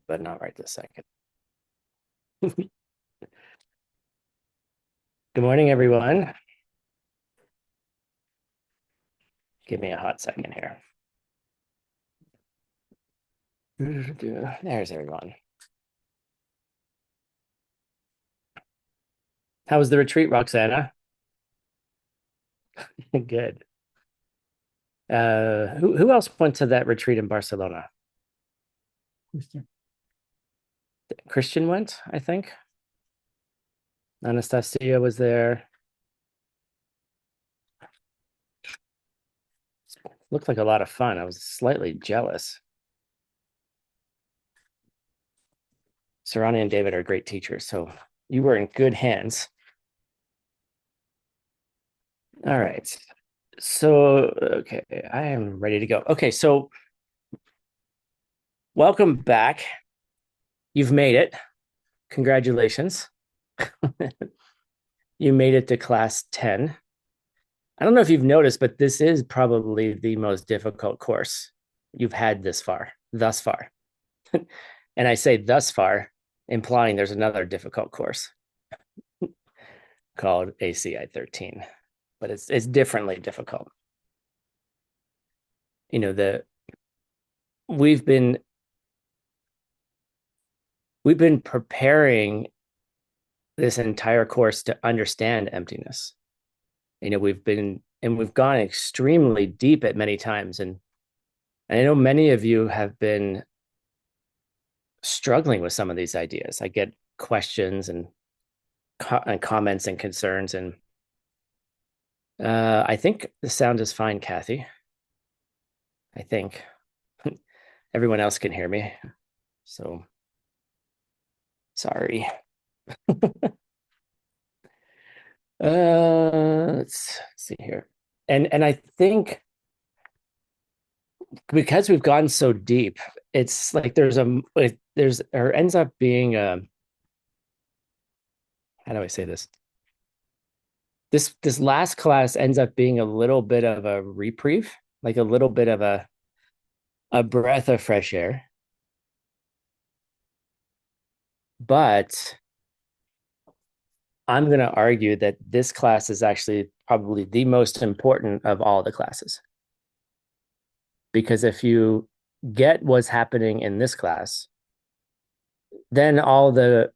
but not right this second. Good morning, everyone. Give me a hot second here. There's everyone. How was the retreat, Roxana? Good. Who else went to that retreat in Barcelona? Christian went, I think. Anastasia was there. Looked like a lot of fun. I was slightly jealous. Sarani and David are great teachers, so you were in good hands. All right. So, okay, I am ready to go. Okay, so welcome back. You've made it. Congratulations. You made it to class 10. I don't know if you've noticed, but this is probably the most difficult course you've had thus far. And I say thus far, implying there's another difficult course called ACI 13, but it's differently difficult. You know, we've been preparing this entire course to understand emptiness. You know, we've gone extremely deep at many times, and I know many of you have been struggling with some of these ideas. I get questions and comments and concerns, and I think the sound is fine, Kathy. I think everyone else can hear me, so sorry. Let's see here. And I think because we've gone so deep, it's like ends up being a, how do I say this? This last class ends up being a little bit of a reprieve, like a little bit of a breath of fresh air. But I'm going to argue that this class is actually probably the most important of all the classes. Because if you get what's happening in this class, then all the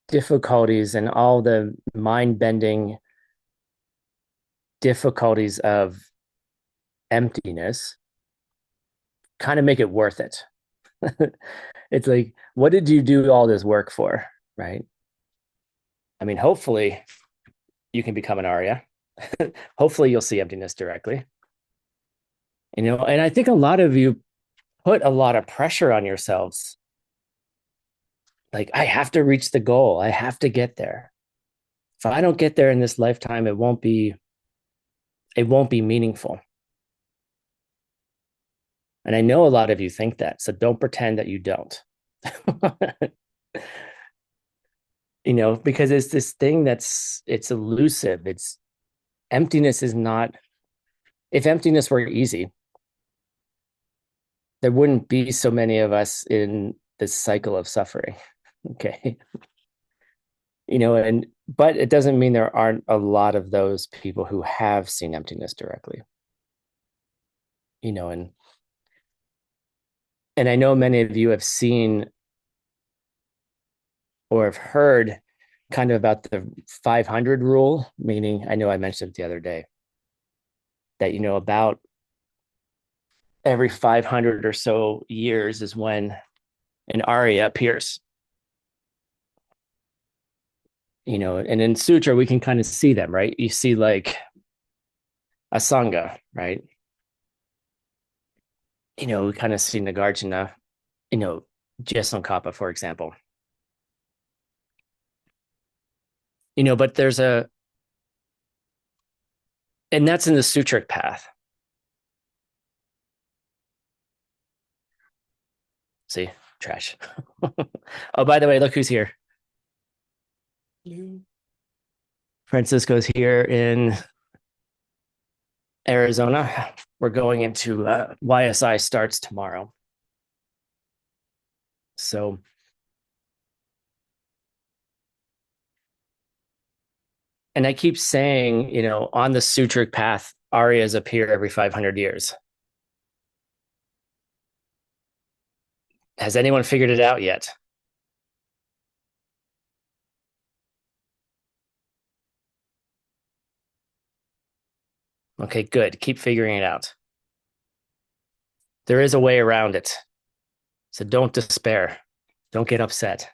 difficulties and all the mind-bending difficulties of emptiness kind of make it worth it. It's like, what did you do all this work for, right? I mean, hopefully you can become an Arya. Hopefully you'll see emptiness directly. You know, and I think a lot of you put a lot of pressure on yourselves. Like, I have to reach the goal. I have to get there. If I don't get there in this lifetime, it won't be meaningful. And I know a lot of you think that, so don't pretend that you don't. You know, because it's this thing it's elusive. Emptiness is not, if emptiness were easy, there wouldn't be so many of us in this cycle of suffering. Okay. You know, but it doesn't mean there aren't a lot of those people who have seen emptiness directly. You know, and I know many of you have seen or have heard kind of about the 500 rule, meaning, I know I mentioned it the other day, that, you know, about every 500 or so years is when an Arya appears. You know, and in Sutra, we can kind of see them, right? You see like a Sangha, right? You know, we kind of see Nagarjuna, you know, Jesongkapa, for example. You know, but and that's in the Sutric path. See, trash. Oh, by the way, look who's here. Francisco's here in Arizona. We're going into YSI starts tomorrow. So, and I keep saying, on the sutric path, Aryas appear every 500 years. Has anyone figured it out yet? Okay, good. Keep figuring it out. There is a way around it. So don't despair. Don't get upset.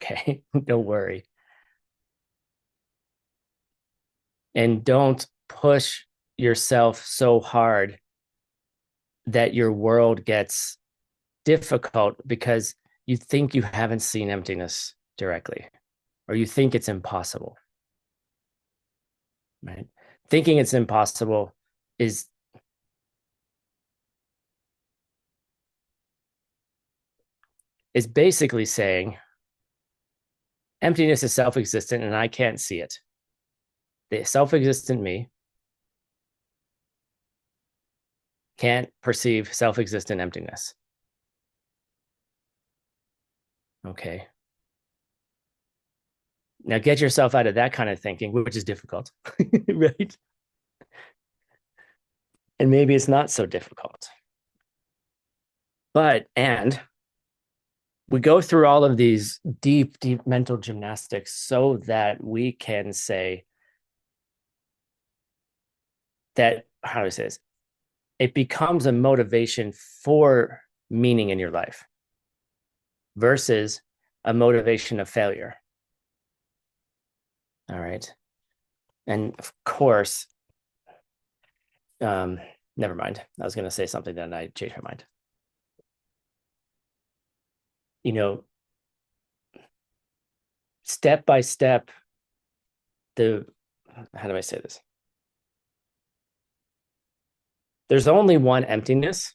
Okay, don't worry. And don't push yourself so hard that your world gets difficult because you think you haven't seen emptiness directly, or you think it's impossible, right? Thinking it's impossible is is basically saying emptiness is self-existent and I can't see it. The self-existent me can't perceive self-existent emptiness. Okay. Now get yourself out of that kind of thinking, which is difficult, right? And maybe it's not so difficult. And we go through all of these deep, deep mental gymnastics so that we can say that, how do I say this? It becomes a motivation for meaning in your life versus a motivation of failure. All right. And of course, never mind. I was going to say something, then I changed my mind. You know, step by step, the how do I say this? There's only one emptiness,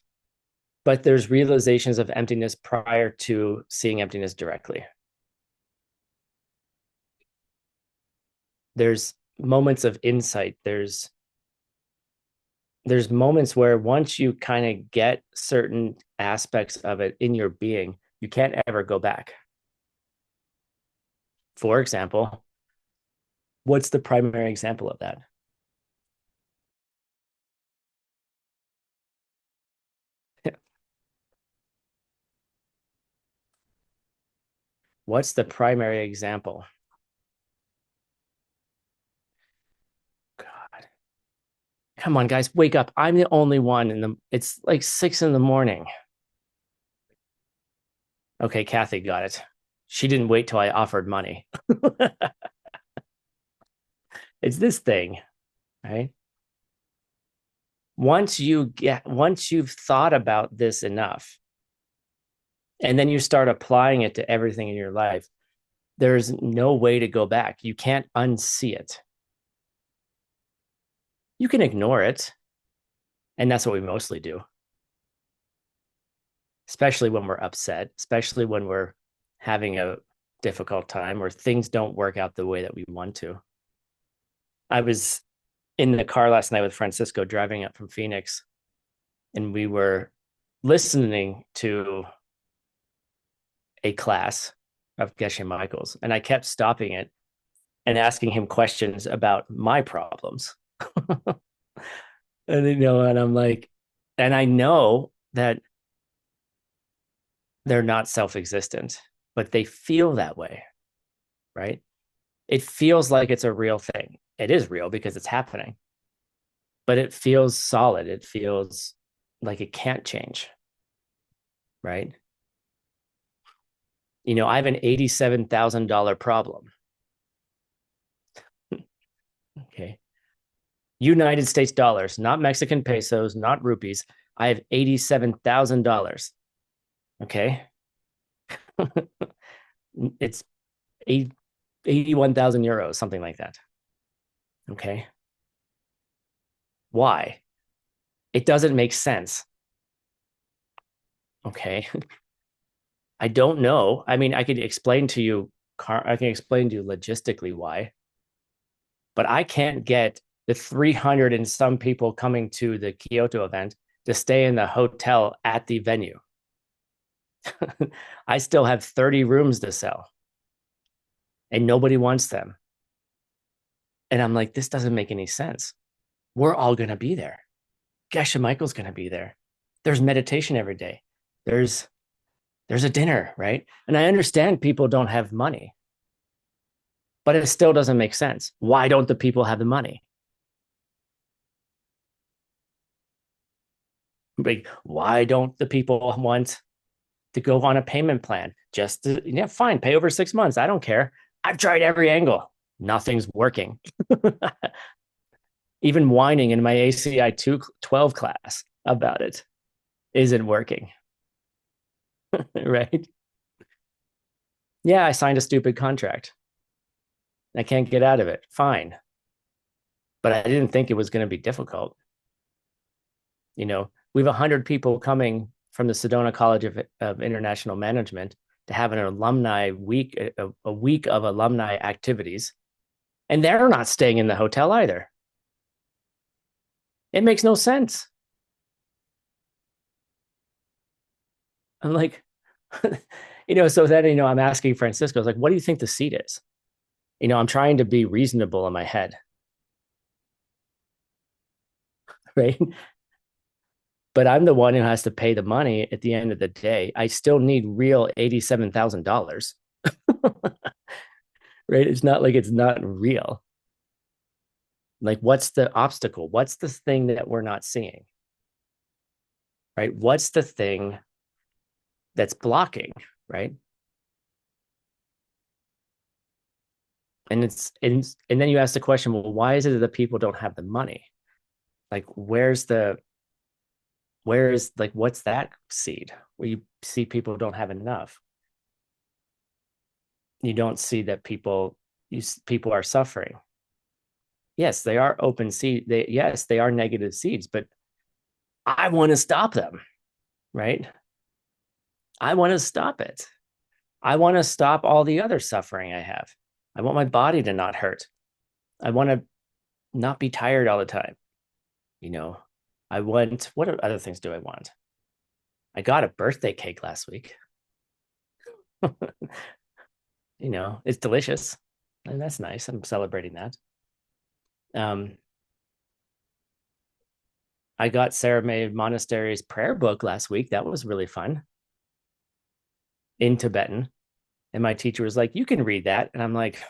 but there's realizations of emptiness prior to seeing emptiness directly. There's moments of insight. There's moments where once you kind of get certain aspects of it in your being, you can't ever go back. For example, what's the primary example of that? What's the primary example? God. Come on, guys, wake up. I'm the only one in the it's like 6 in the morning. Okay, Kathy got it. She didn't wait till I offered money. It's this thing, right? Once you've thought about this enough, and then you start applying it to everything in your life, there's no way to go back. You can't unsee it. You can ignore it, and that's what we mostly do, especially when we're upset, especially when we're having a difficult time or things don't work out the way that we want to. I was in the car last night with Francisco driving up from Phoenix, and we were listening to a class of Geshe Michael's, and I kept stopping it and asking him questions about my problems. And I'm like, and I know that they're not self-existent, but they feel that way, right? It feels like it's a real thing. It is real because it's happening, but it feels solid. It feels like it can't change, right? I have an $87,000 problem. Okay. United States dollars, not Mexican pesos, not rupees. I have $87,000. Okay. It's 81,000 euros, something like that. Okay. Why? It doesn't make sense. Okay. I don't know. I mean, I could explain to you, I can explain to you logistically why, but I can't get the 300 and some people coming to the Kyoto event to stay in the hotel at the venue. I still have 30 rooms to sell and nobody wants them. And I'm like, this doesn't make any sense. We're all going to be there. Geshe Michael's going to be there. There's meditation every day. There's there's a dinner, right? And I understand people don't have money, but it still doesn't make sense. Why don't the people have the money? Like, why don't the people want to go on a payment plan? Just to, yeah, fine, pay over 6 months. I don't care. I've tried every angle. Nothing's working. Even whining in my ACI 212 class about it isn't working. Right? Yeah, I signed a stupid contract. I can't get out of it. Fine. But I didn't think it was going to be difficult. We have 100 people coming from the Sedona College of International Management to have an alumni week, a week of alumni activities. And they're not staying in the hotel either. It makes no sense. I'm like, so then, I'm asking Francisco, I was like, what do you think the seat is? I'm trying to be reasonable in my head, right? But I'm the one who has to pay the money at the end of the day. I still need real $87,000, right? It's not like it's not real. Like, what's the obstacle? What's the thing that we're not seeing, right? What's the thing that's blocking, right? And then you ask the question, well, why is it that people don't have the money? Like, what's that seed where you see people don't have enough? You don't see that people are suffering. Yes, they are open seed. Yes, they are negative seeds, but I want to stop them, right? I want to stop it. I want to stop all the other suffering I have. I want my body to not hurt. I want to not be tired all the time. You know, what other things do I want? I got a birthday cake last week. It's delicious. And that's nice. I'm celebrating that. Um, I got Sarah Mae Monastery's prayer book last week. That was really fun in Tibetan. And my teacher was like, you can read that. And I'm like,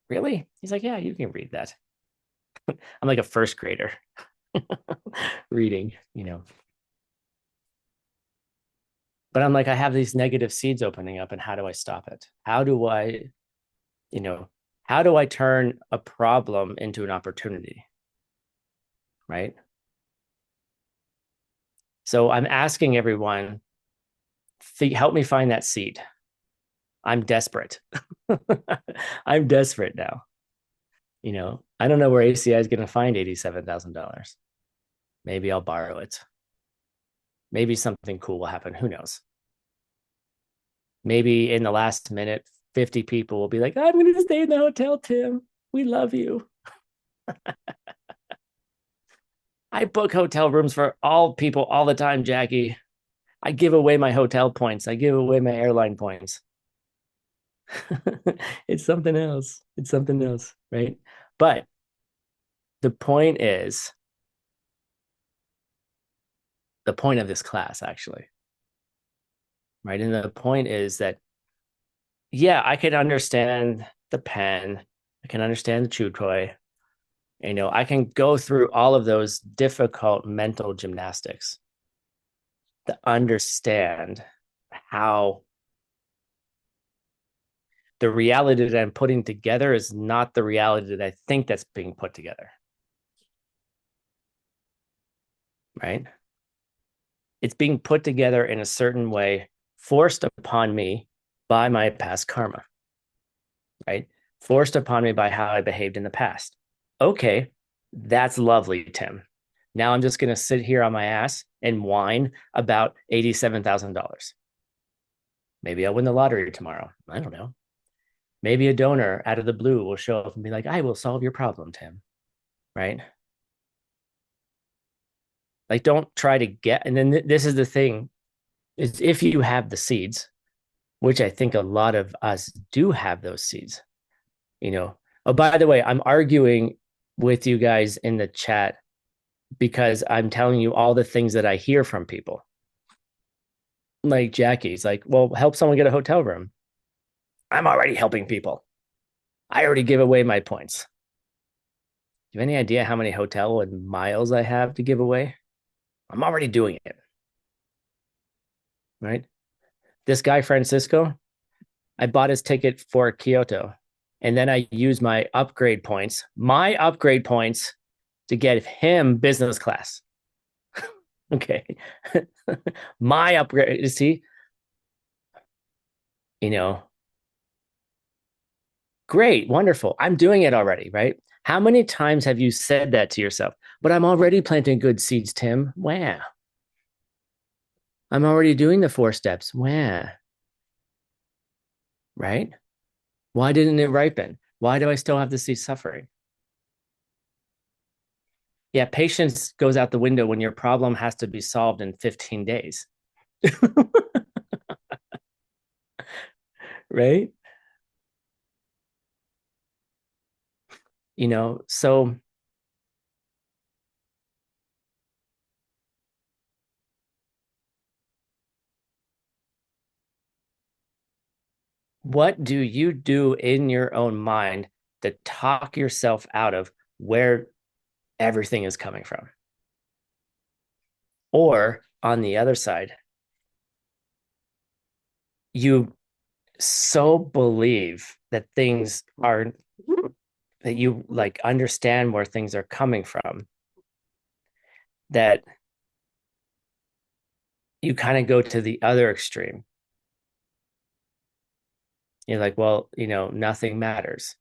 really? He's like, yeah, you can read that. I'm like a first grader reading. But I'm like, I have these negative seeds opening up, and how do I stop it? You know, how do I turn a problem into an opportunity? Right. So I'm asking everyone, help me find that seed. I'm desperate. I'm desperate now. I don't know where ACI is going to find $87,000. Maybe I'll borrow it. Maybe something cool will happen. Who knows? Maybe in the last minute, 50 people will be like, I'm going to stay in the hotel, Tim. We love you. I book hotel rooms for all people all the time, Jackie. I give away my hotel points. I give away my airline points. It's something else. It's something else, right? But the point is, the point of this class, actually, right? And the point is that, yeah, I can understand the pen. I can understand the chew toy. I can go through all of those difficult mental gymnastics to understand how the reality that I'm putting together is not the reality that I think that's being put together. Right? It's being put together in a certain way, forced upon me by my past karma. Right? Forced upon me by how I behaved in the past. Okay, that's lovely, Tim. Now I'm just going to sit here on my ass and whine about $87,000. Maybe I'll win the lottery tomorrow. I don't know. Maybe a donor out of the blue will show up and be like, I will solve your problem, Tim. Right? Like, don't try to get. And then this is the thing. is if you have the seeds, which I think a lot of us do have those seeds, you know. Oh, by the way, I'm arguing with you guys in the chat because I'm telling you all the things that I hear from people. Like Jackie's like, well, help someone get a hotel room. I'm already helping people. I already give away my points. Do you have any idea how many hotel and miles I have to give away? I'm already doing it, right? This guy, Francisco, I bought his ticket for Kyoto. And then I used my upgrade points to get him business class. Okay. My upgrade, you see, you know, great, wonderful. I'm doing it already, right? How many times have you said that to yourself? But I'm already planting good seeds, Tim. Wow. I'm already doing the 4 steps. Wow. Right? Why didn't it ripen? Why do I still have to see suffering? Yeah, patience goes out the window when your problem has to be solved in 15 days. Right? So what do you do in your own mind to talk yourself out of where everything is coming from? Or on the other side, you so believe that things are that you like understand where things are coming from that you kind of go to the other extreme. You're like, well, nothing matters.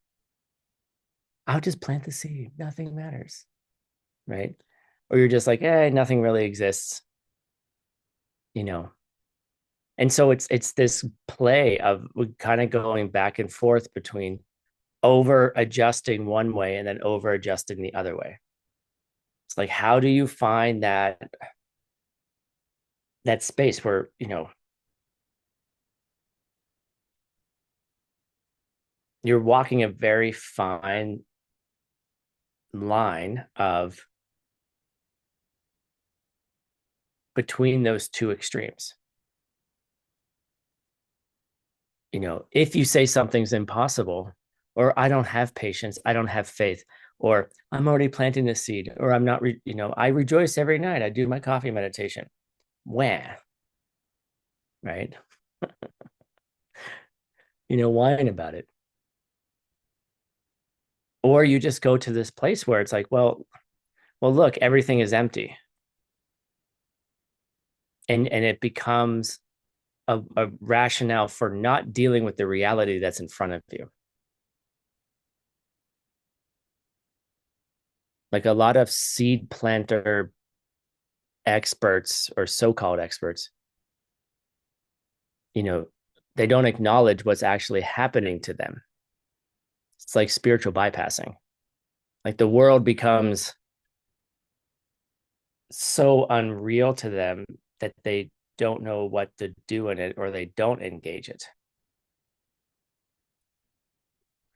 I'll just plant the seed. Nothing matters. Right. Or you're just like, nothing really exists, you know. And so it's this play of kind of going back and forth between over adjusting one way and then over adjusting the other way. It's like, how do you find that space where, you're walking a very fine line of between those two extremes. If you say something's impossible, or I don't have patience, I don't have faith, or I'm already planting the seed, or I'm not, I rejoice every night. I do my coffee meditation. Wah, right? Whine about it. Or you just go to this place where it's like, well, look, everything is empty. And it becomes a rationale for not dealing with the reality that's in front of you. Like a lot of seed planter experts or so-called experts, you know, they don't acknowledge what's actually happening to them. It's like spiritual bypassing. Like the world becomes so unreal to them that they don't know what to do in it or they don't engage it.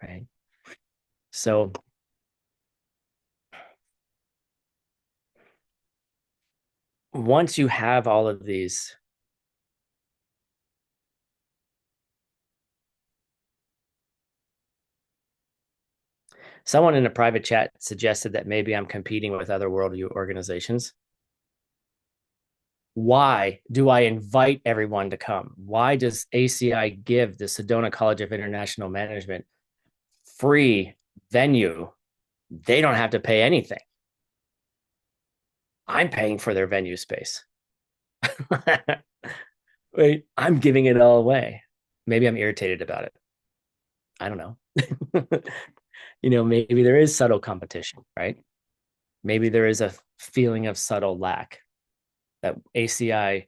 Right. So once you have all of these, someone in a private chat suggested that maybe I'm competing with other worldview organizations. Why do I invite everyone to come? Why does ACI give the Sedona College of International Management free venue? They don't have to pay anything. I'm paying for their venue space. Wait, I'm giving it all away. Maybe I'm irritated about it. I don't know. Maybe there is subtle competition, right? Maybe there is a feeling of subtle lack that ACI,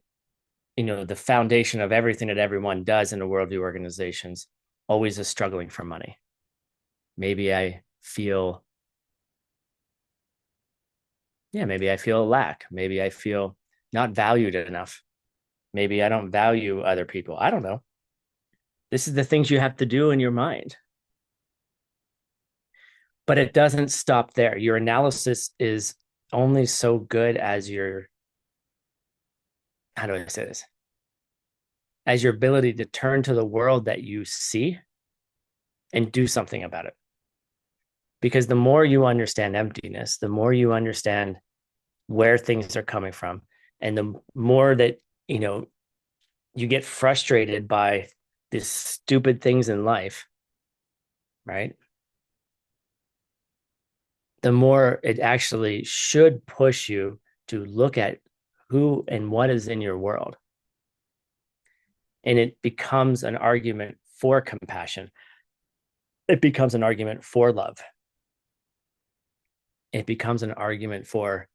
the foundation of everything that everyone does in the worldview organizations, always is struggling for money. Maybe I feel, maybe I feel a lack. Maybe I feel not valued enough. Maybe I don't value other people. I don't know. This is the things you have to do in your mind. But it doesn't stop there. Your analysis is only so good as your, how do I say this? As your ability to turn to the world that you see and do something about it. Because the more you understand emptiness, the more you understand where things are coming from, and the more that, you know, you get frustrated by these stupid things in life, right? The more it actually should push you to look at who and what is in your world. And it becomes an argument for compassion. It becomes an argument for love. It becomes an argument for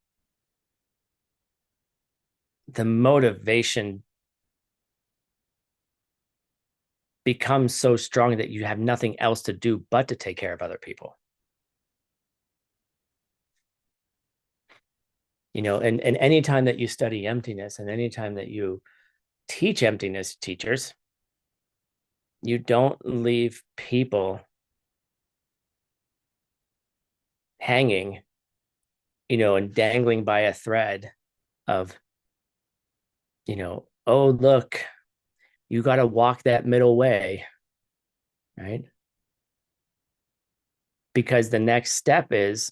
the motivation becomes so strong that you have nothing else to do but to take care of other people. You know, and anytime that you study emptiness and anytime that you teach emptiness, teachers, you don't leave people hanging, you know, and dangling by a thread of, you know, oh, look, you got to walk that middle way, right? Because the next step is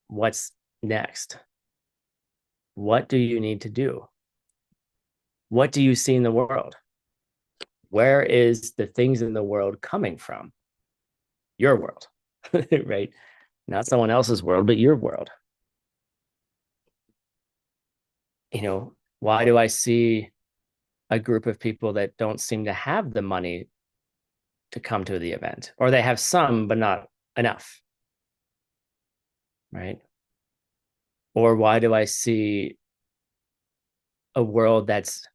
what's next? What do you need to do? What do you see in the world? Where is the things in the world coming from? Your world, right? Not someone else's world, but your world. You know, why do I see a group of people that don't seem to have the money to come to the event? Or they have some, but not enough, right? Or why do I see a world that's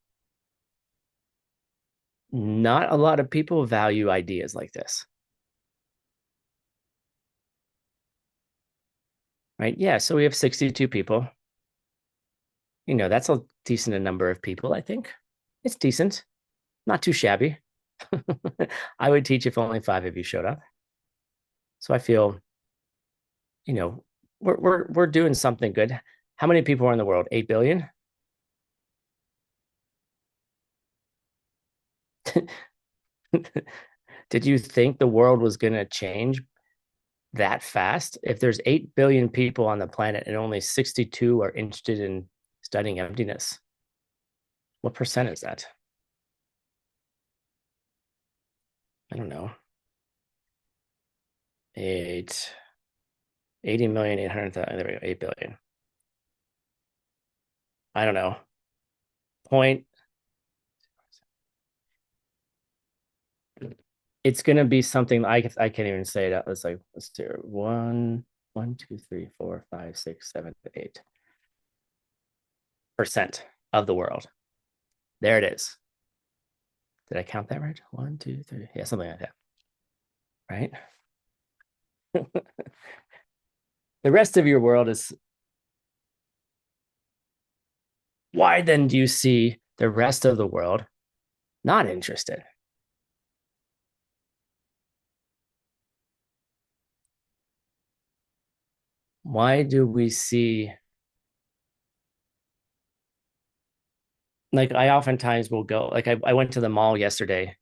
not a lot of people value ideas like this, right? Yeah, so we have 62 people. You know, that's a decent number of people, I think. It's decent, not too shabby. I would teach if only 5 of you showed up. So I feel, you know, we're doing something good. How many people are in the world? 8 billion? Did you think the world was going to change that fast? If there's 8 billion people on the planet and only 62 are interested in studying emptiness, what percent is that? I don't know. 8, 80,800,000. There we go. 8 billion. I don't know. Point. It's going to be something I can't even say it out. Let's do it. 2, 3, 4, 5, 6, 7, 8% of the world. There it is. Did I count that right? 1, 2, 3. Yeah, something like that. Right. The rest of your world is, why then do you see the rest of the world not interested? Why do we see, like, I oftentimes will go, like, I went to the mall yesterday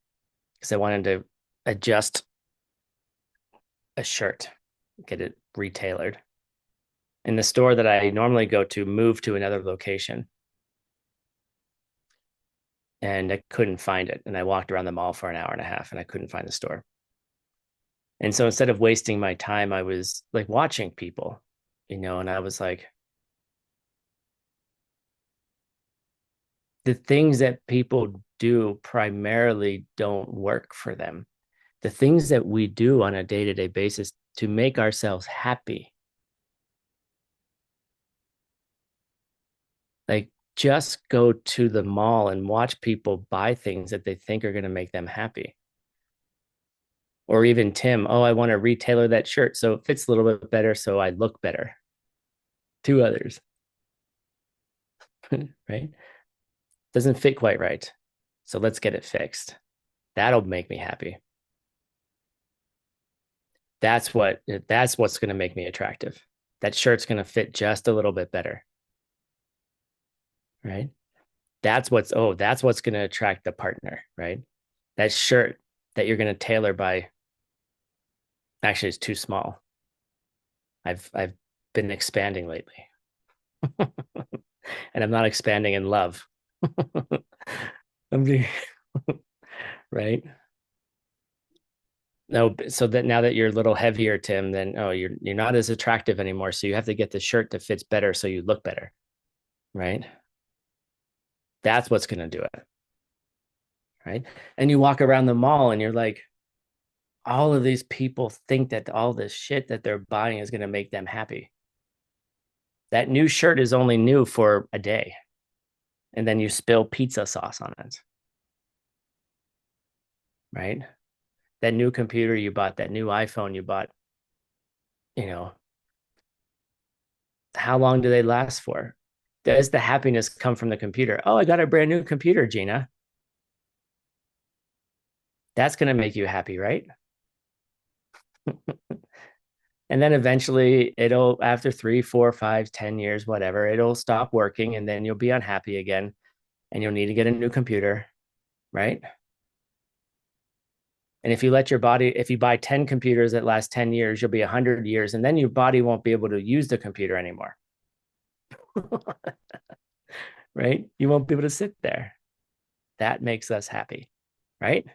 because I wanted to adjust a shirt, get it retailored. And the store that I normally go to moved to another location and I couldn't find it. And I walked around the mall for an hour and a half and I couldn't find the store. And so instead of wasting my time, I was like watching people, you know, and I was like, the things that people do primarily don't work for them. The things that we do on a day-to-day basis to make ourselves happy, like just go to the mall and watch people buy things that they think are going to make them happy. Or even Tim, oh, I want to retailer that shirt so it fits a little bit better so I look better to others. Right. Doesn't fit quite right. So let's get it fixed. That'll make me happy. That's what's going to make me attractive. That shirt's going to fit just a little bit better, right? That's what's going to attract the partner, right? That shirt that you're going to tailor by actually is too small. I've been expanding lately. And I'm not expanding in love. I'm being right. No, so that now that you're a little heavier, Tim, then oh, you're not as attractive anymore. So you have to get the shirt that fits better so you look better, right? That's what's gonna do it, right? And you walk around the mall and you're like, all of these people think that all this shit that they're buying is gonna make them happy. That new shirt is only new for a day, and then you spill pizza sauce on it, right? That new computer you bought, that new iPhone you bought, you know, how long do they last for? Does the happiness come from the computer? Oh, I got a brand new computer, Gina. That's going to make you happy, right? And then eventually it'll, after 3, 4, 5, 10 years, whatever, it'll stop working and then you'll be unhappy again and you'll need to get a new computer, right? And if you let your body, if you buy 10 computers that last 10 years, you'll be 100 years and then your body won't be able to use the computer anymore, right? You won't be able to sit there. That makes us happy, right?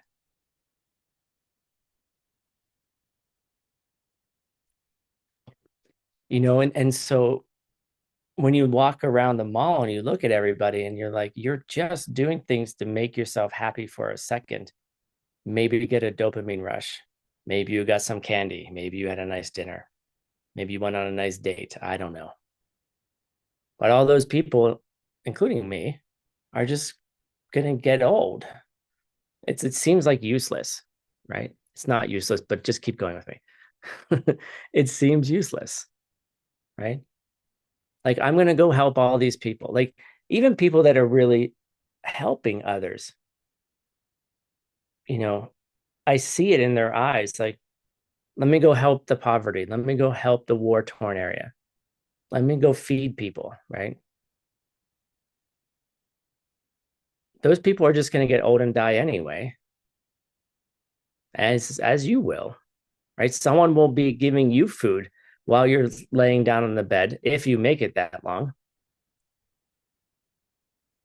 And so when you walk around the mall and you look at everybody and you're like, you're just doing things to make yourself happy for a second. Maybe you get a dopamine rush. Maybe you got some candy. Maybe you had a nice dinner. Maybe you went on a nice date. I don't know. But all those people, including me, are just going to get old. It seems like useless, right? It's not useless, but just keep going with me. It seems useless, right? Like I'm going to go help all these people. Like even people that are really helping others, you know, I see it in their eyes. Like, let me go help the poverty. Let me go help the war torn area. Let me go feed people, right? Those people are just going to get old and die anyway, as you will, right? Someone will be giving you food while you're laying down on the bed if you make it that long,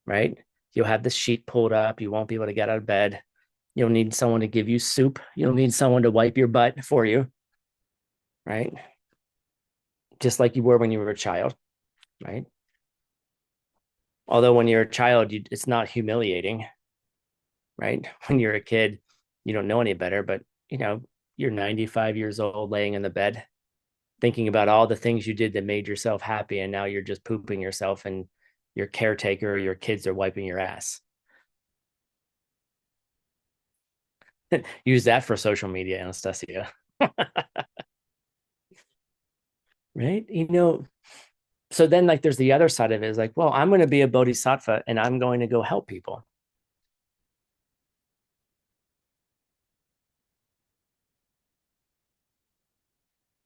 right? You'll have the sheet pulled up. You won't be able to get out of bed. You'll need someone to give you soup. You'll need someone to wipe your butt for you, right? Just like you were when you were a child, right? Although when you're a child, it's not humiliating, right? When you're a kid, you don't know any better, but you're 95 years old laying in the bed thinking about all the things you did that made yourself happy, and now you're just pooping yourself and your caretaker or your kids are wiping your ass. Use that for social media, Anastasia. Right? So then like there's the other side of it is like, well, I'm going to be a bodhisattva and I'm going to go help people.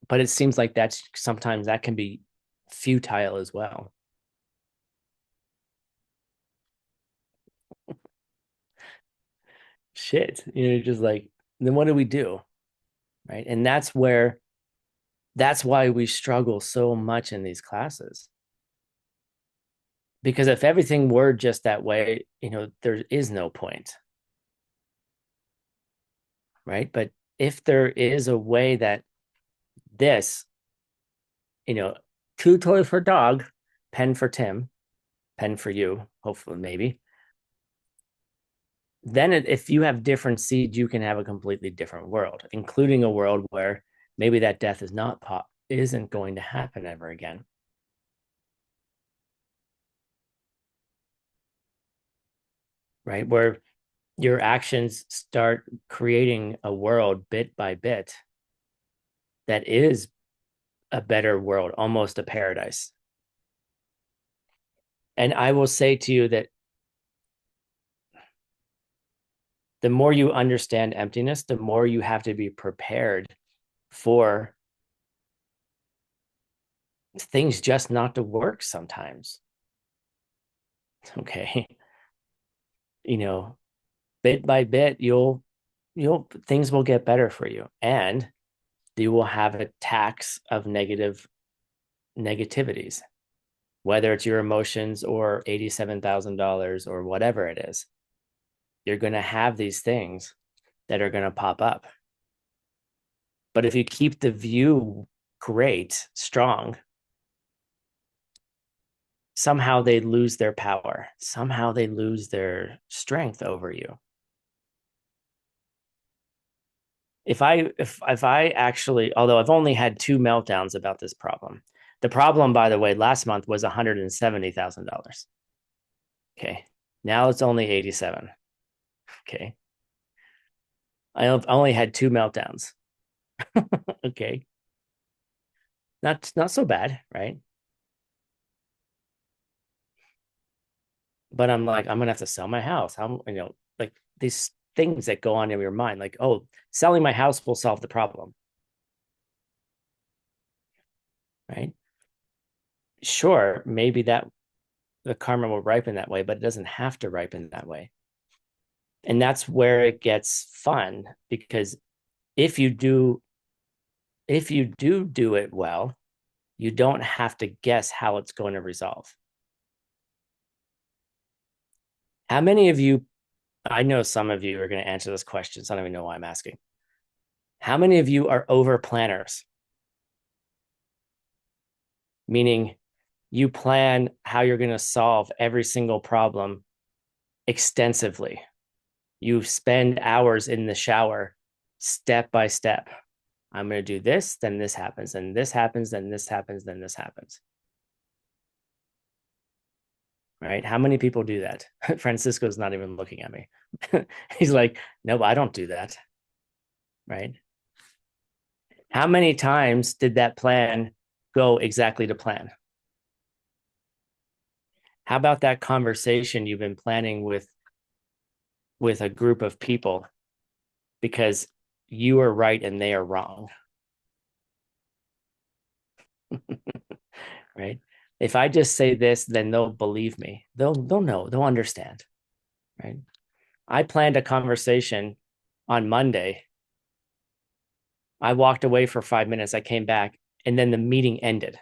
But it seems like that's sometimes that can be futile as well. Shit, just like, then what do we do? Right. And that's why we struggle so much in these classes. Because if everything were just that way, there is no point. Right. But if there is a way that this, you know, two toys for dog, pen for Tim, pen for you, hopefully, maybe. Then if you have different seeds, you can have a completely different world, including a world where maybe that death isn't going to happen ever again. Right? Where your actions start creating a world bit by bit that is a better world, almost a paradise. And I will say to you that the more you understand emptiness, the more you have to be prepared for things just not to work sometimes. Okay. You know, bit by bit, you'll things will get better for you. And you will have a tax of negativities, whether it's your emotions or $87,000 or whatever it is. You're going to have these things that are going to pop up. But if you keep the view great, strong, somehow they lose their power. Somehow they lose their strength over you. If I actually, although I've only had 2 meltdowns about this problem. The problem, by the way, last month was $170,000. Okay. Now it's only 87. Okay. I've only had 2 meltdowns. Okay. Not so bad, right? But I'm like, I'm gonna have to sell my house. How, like these things that go on in your mind, like, oh, selling my house will solve the problem, right? Sure, maybe that the karma will ripen that way, but it doesn't have to ripen that way. And that's where it gets fun because if you do do it well, you don't have to guess how it's going to resolve. How many of you, I know some of you are going to answer this question, so I don't even know why I'm asking. How many of you are over planners? Meaning you plan how you're going to solve every single problem extensively. You spend hours in the shower, step by step. I'm going to do this, then this happens, and this happens, then this happens, then this happens. Right? How many people do that? Francisco's not even looking at me. He's like, no, I don't do that. Right? How many times did that plan go exactly to plan? How about that conversation you've been planning with a group of people because you are right and they are wrong? Right? If I just say this, then they'll believe me. They'll know, they'll understand. Right? I planned a conversation on Monday. I walked away for 5 minutes. I came back, and then the meeting ended.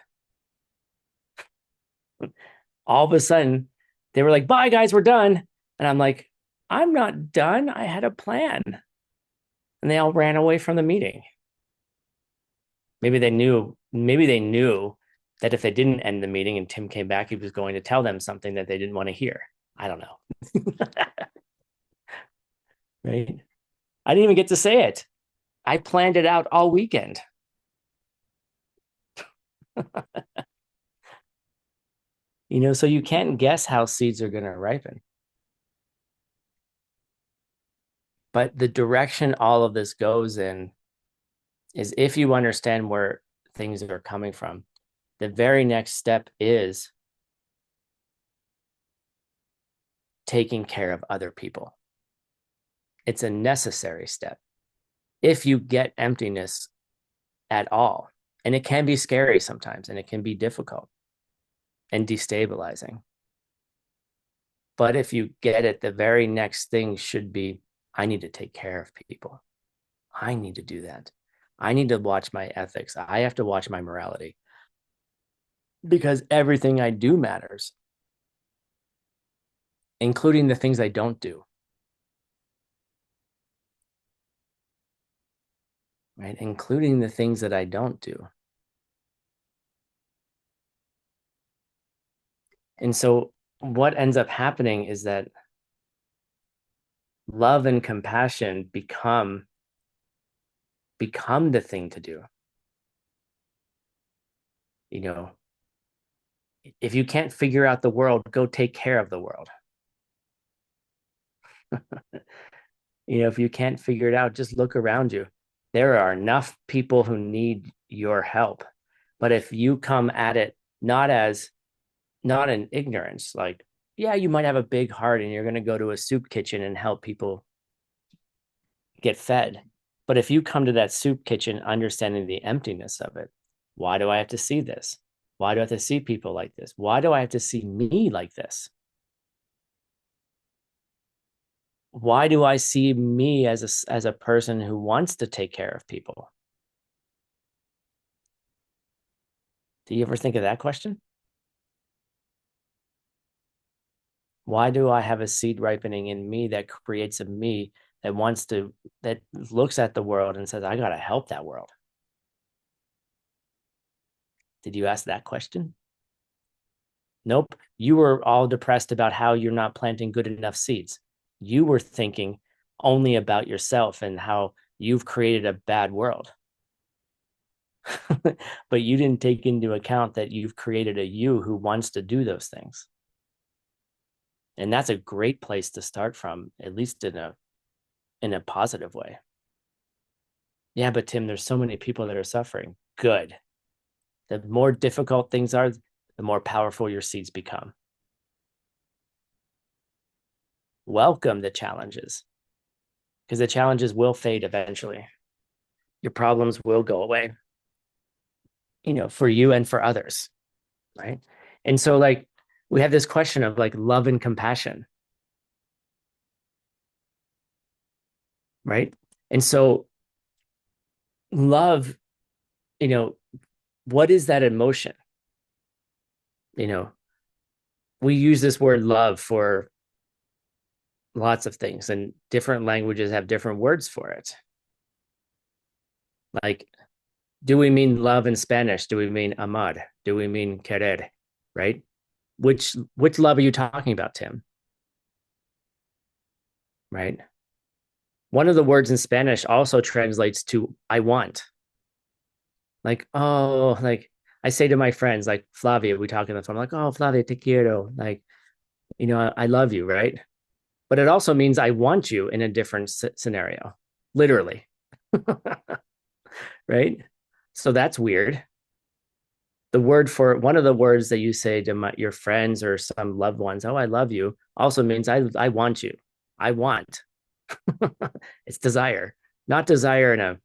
All of a sudden, they were like, "Bye, guys, we're done." And I'm like, "I'm not done. I had a plan." And they all ran away from the meeting. Maybe they knew that if they didn't end the meeting and Tim came back, he was going to tell them something that they didn't want to hear. I don't know. Right? I didn't even get to say it. I planned it out all weekend. So you can't guess how seeds are going to ripen. But the direction all of this goes in is if you understand where things are coming from, the very next step is taking care of other people. It's a necessary step if you get emptiness at all. And it can be scary sometimes, and it can be difficult and destabilizing. But if you get it, the very next thing should be, I need to take care of people. I need to do that. I need to watch my ethics. I have to watch my morality because everything I do matters, including the things I don't do. Right? Including the things that I don't do. And so what ends up happening is that love and compassion become the thing to do. If you can't figure out the world, go take care of the world. If you can't figure it out, just look around you. There are enough people who need your help. But if you come at it not in ignorance, like, yeah, you might have a big heart and you're going to go to a soup kitchen and help people get fed. But if you come to that soup kitchen understanding the emptiness of it, why do I have to see this? Why do I have to see people like this? Why do I have to see me like this? Why do I see me as a person who wants to take care of people? Do you ever think of that question? Why do I have a seed ripening in me that creates a me that wants to, that looks at the world and says, I got to help that world? Did you ask that question? Nope. You were all depressed about how you're not planting good enough seeds. You were thinking only about yourself and how you've created a bad world. But you didn't take into account that you've created a you who wants to do those things. And that's a great place to start from, at least in a positive way. Yeah, but Tim, there's so many people that are suffering. Good. The more difficult things are, the more powerful your seeds become. Welcome the challenges, because the challenges will fade eventually. Your problems will go away, for you and for others, right? And so, like, we have this question of like love and compassion, right? And so, love, you know, what is that emotion? You know, we use this word love for lots of things, and different languages have different words for it. Like, do we mean love in Spanish? Do we mean amar? Do we mean querer? Right? Which love are you talking about, Tim? Right? One of the words in Spanish also translates to I want. Like, oh, like I say to my friends, like Flavia, we talk on the phone, like, oh, Flavia, te quiero. Like, I love you, right? But it also means I want you in a different scenario, literally, right? So that's weird. The word for one of the words that you say to your friends or some loved ones, oh, I love you, also means I want you. I want. It's desire, not desire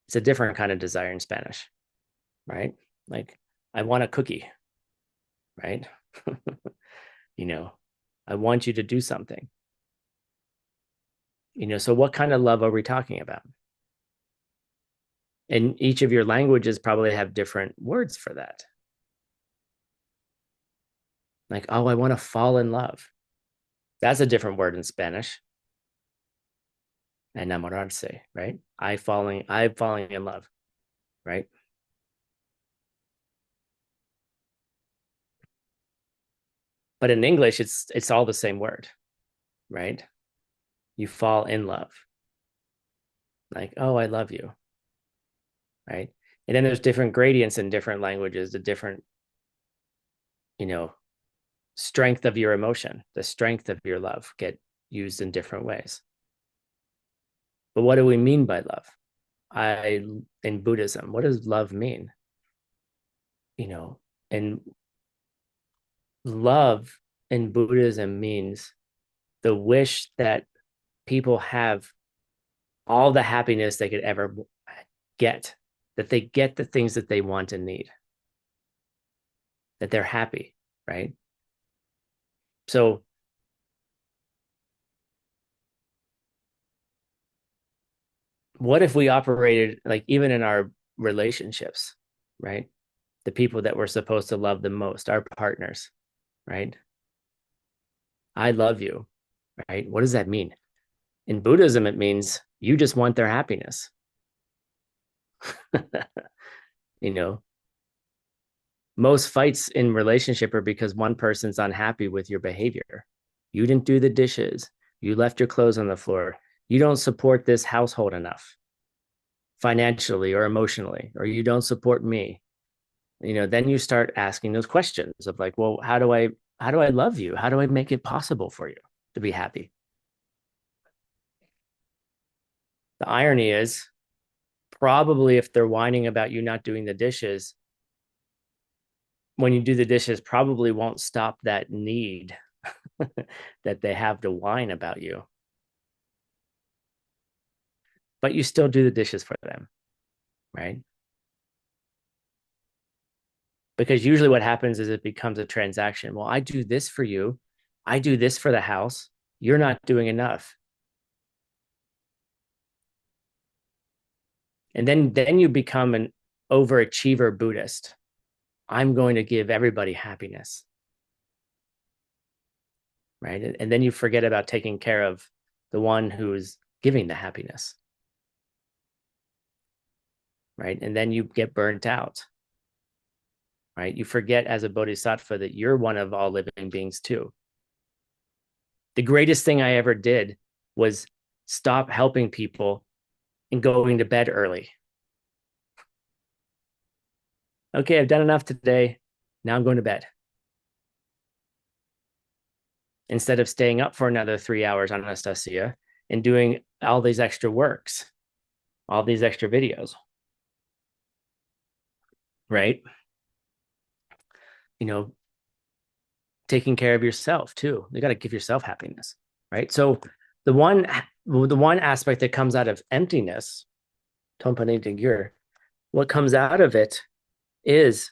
it's a different kind of desire in Spanish, right? Like, I want a cookie, right? you know, I want you to do something. So what kind of love are we talking about? And each of your languages probably have different words for that. Like, oh, I want to fall in love. That's a different word in Spanish. Enamorarse, right? I'm falling in love, right? But in English, it's all the same word, right? You fall in love. Like, oh, I love you, right? And then there's different gradients in different languages, the different, you know, strength of your emotion, the strength of your love get used in different ways. But what do we mean by love? In Buddhism, what does love mean? And love in Buddhism means the wish that people have all the happiness they could ever get, that they get the things that they want and need, that they're happy, right? So, what if we operated like even in our relationships, right? The people that we're supposed to love the most, our partners, right? I love you, right? What does that mean? In Buddhism, it means you just want their happiness. you know, most fights in relationship are because one person's unhappy with your behavior. You didn't do the dishes. You left your clothes on the floor. You don't support this household enough financially or emotionally, or you don't support me. Then you start asking those questions of like, well, how do I love you? How do I make it possible for you to be happy? The irony is probably if they're whining about you not doing the dishes, when you do the dishes, probably won't stop that need that they have to whine about you. but you still do the dishes for them, right? Because usually what happens is it becomes a transaction. Well, I do this for you. I do this for the house. You're not doing enough. And then you become an overachiever Buddhist. I'm going to give everybody happiness, right? And then you forget about taking care of the one who's giving the happiness, right? And then you get burnt out, right? You forget as a bodhisattva that you're one of all living beings too. The greatest thing I ever did was stop helping people and going to bed early. Okay, I've done enough today. Now I'm going to bed. Instead of staying up for another 3 hours on Anastasia and doing all these extra works, all these extra videos, right? You know, taking care of yourself too. You got to give yourself happiness, right? So the one aspect that comes out of emptiness, what comes out of it is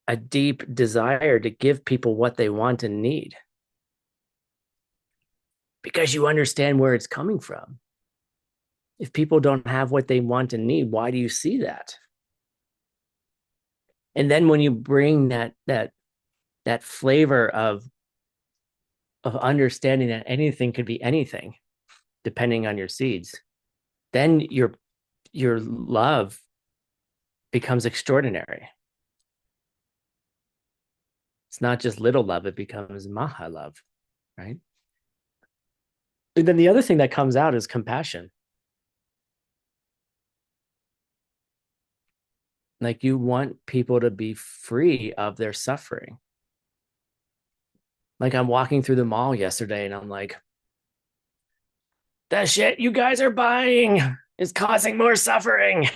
a deep desire to give people what they want and need because you understand where it's coming from. If people don't have what they want and need, why do you see that? And then when you bring that flavor of understanding that anything could be anything, depending on your seeds, then your love becomes extraordinary. It's not just little love, it becomes maha love, right? And then the other thing that comes out is compassion. Like you want people to be free of their suffering. Like I'm walking through the mall yesterday and I'm like, that shit you guys are buying is causing more suffering.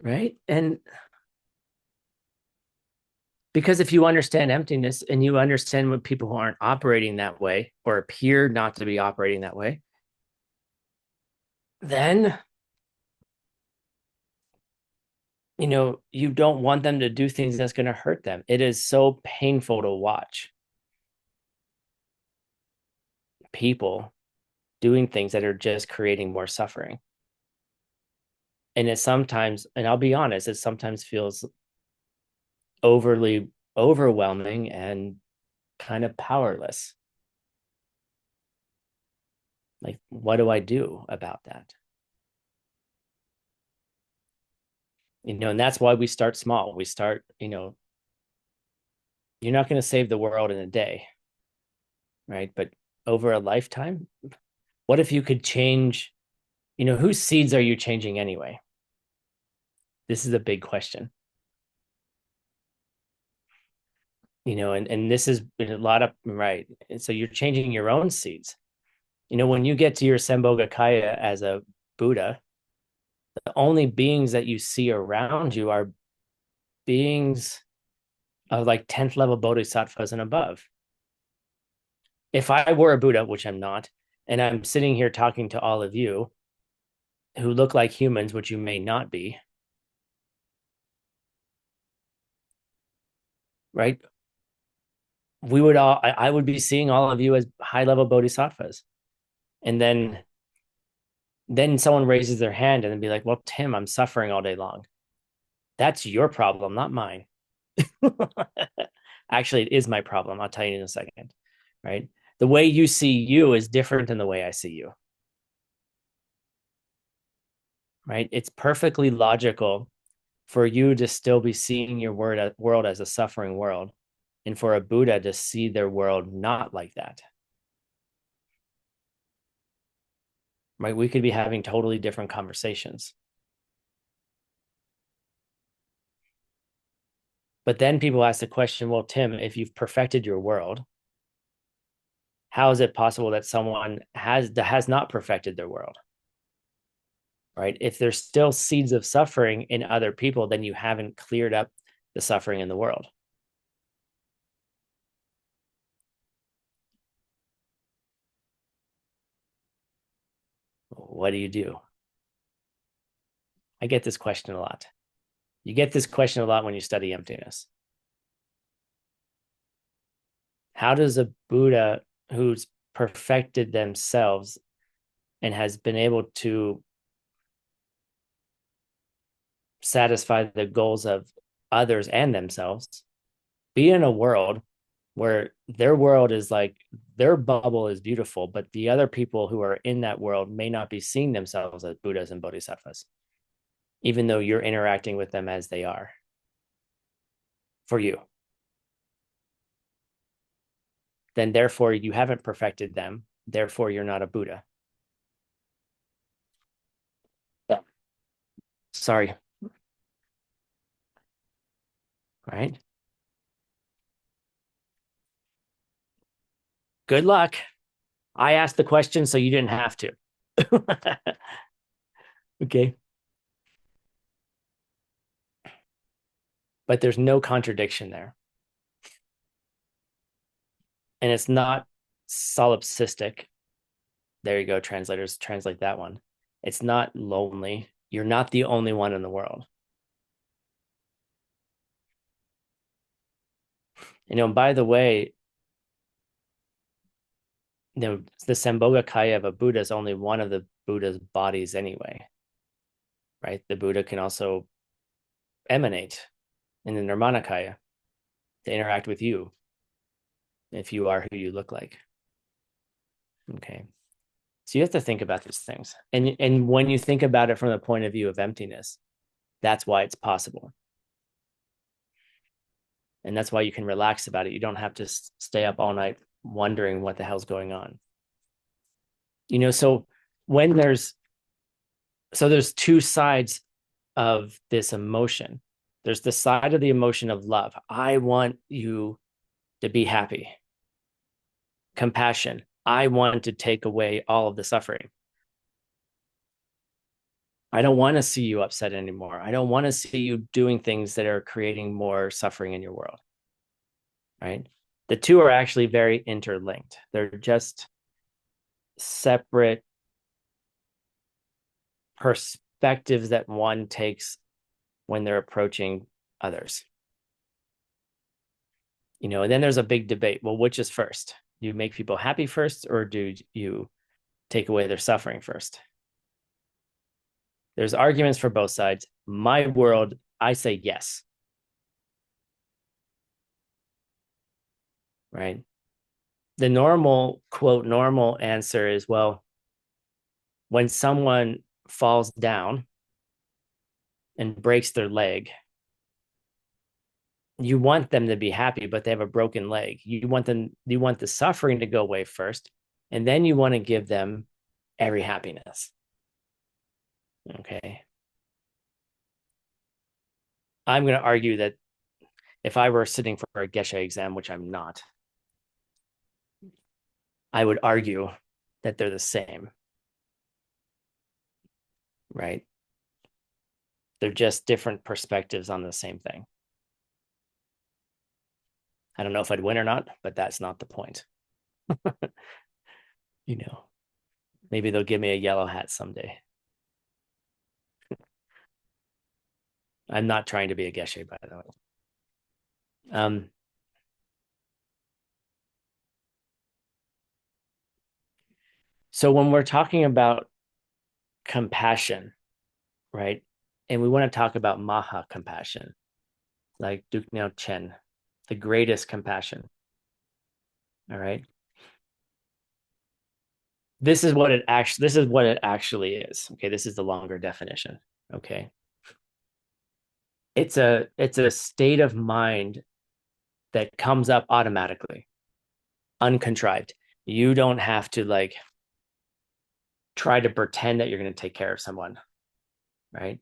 Right? And because if you understand emptiness and you understand what people who aren't operating that way or appear not to be operating that way, then you don't want them to do things that's going to hurt them. It is so painful to watch people doing things that are just creating more suffering. And it sometimes, and I'll be honest, it sometimes feels overly overwhelming and kind of powerless. Like, what do I do about that? And that's why we start small. We start, you're not going to save the world in a day, right? But over a lifetime, what if you could change, whose seeds are you changing anyway? This is a big question. And this is a lot of, right. And so you're changing your own seeds. When you get to your Sambhogakaya as a Buddha, the only beings that you see around you are beings of like 10th level bodhisattvas and above. If I were a Buddha, which I'm not, and I'm sitting here talking to all of you who look like humans, which you may not be, right? I would be seeing all of you as high level bodhisattvas. And then someone raises their hand and then be like, well, Tim, I'm suffering all day long. That's your problem, not mine. Actually, it is my problem. I'll tell you in a second, right? The way you see you is different than the way I see you, right? It's perfectly logical for you to still be seeing your world as a suffering world and for a Buddha to see their world not like that, right? We could be having totally different conversations. But then people ask the question, well, Tim, if you've perfected your world, how is it possible that someone has not perfected their world? Right? If there's still seeds of suffering in other people, then you haven't cleared up the suffering in the world. what do you do? I get this question a lot. You get this question a lot when you study emptiness. How does a Buddha who's perfected themselves and has been able to satisfy the goals of others and themselves be in a world where their world is like their bubble is beautiful, but the other people who are in that world may not be seeing themselves as Buddhas and Bodhisattvas, even though you're interacting with them as they are for you? Then therefore you haven't perfected them. Therefore, you're not a Buddha. Yeah. Sorry. Right? Good luck. I asked the question so you didn't have to. Okay. But there's no contradiction there. And it's not solipsistic. There you go, translators, translate that one. It's not lonely. You're not the only one in the world. By the way, the Sambhogakaya of a Buddha is only one of the Buddha's bodies anyway, right? The Buddha can also emanate in the Nirmanakaya to interact with you if you are who you look like. Okay. So you have to think about these things. And when you think about it from the point of view of emptiness, that's why it's possible. And that's why you can relax about it. You don't have to stay up all night wondering what the hell's going on. So when there's two sides of this emotion. There's the side of the emotion of love. I want you to be happy. Compassion. I want to take away all of the suffering. I don't want to see you upset anymore. I don't want to see you doing things that are creating more suffering in your world. Right? The two are actually very interlinked. They're just separate perspectives that one takes when they're approaching others. And then there's a big debate. Well, which is first? Do you make people happy first, or do you take away their suffering first? There's arguments for both sides. My world, I say yes. Right? The normal, quote, normal answer is, well, when someone falls down and breaks their leg, you want them to be happy, but they have a broken leg. You want the suffering to go away first, and then you want to give them every happiness. Okay. I'm going to argue that if I were sitting for a Geshe exam, which I'm not, I would argue that they're the same. Right? They're just different perspectives on the same thing. I don't know if I'd win or not, but that's not the point. Maybe they'll give me a yellow hat someday. I'm not trying to be a Geshe, by the way. So when we're talking about compassion, right? And we want to talk about Maha compassion, like Duknyao Chen, the greatest compassion. All right. This is what it actually is. Okay. This is the longer definition. Okay. It's a state of mind that comes up automatically, uncontrived. You don't have to try to pretend that you're going to take care of someone, right?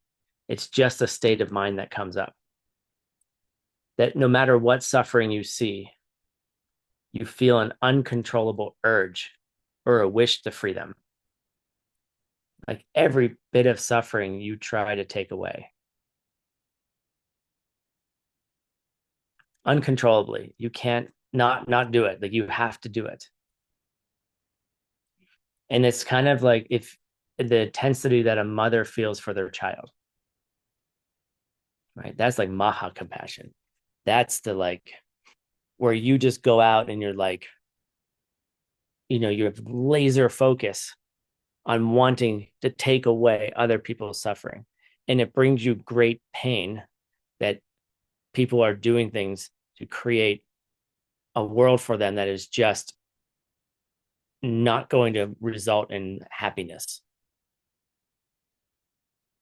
It's just a state of mind that comes up. That no matter what suffering you see, you feel an uncontrollable urge or a wish to free them. Like every bit of suffering you try to take away. Uncontrollably. You can't not do it. Like you have to do it. And it's kind of like the intensity that a mother feels for their child, right? That's like maha compassion. That's the like where you just go out and you're like, you have laser focus on wanting to take away other people's suffering. And it brings you great pain that people are doing things to create a world for them that is just not going to result in happiness.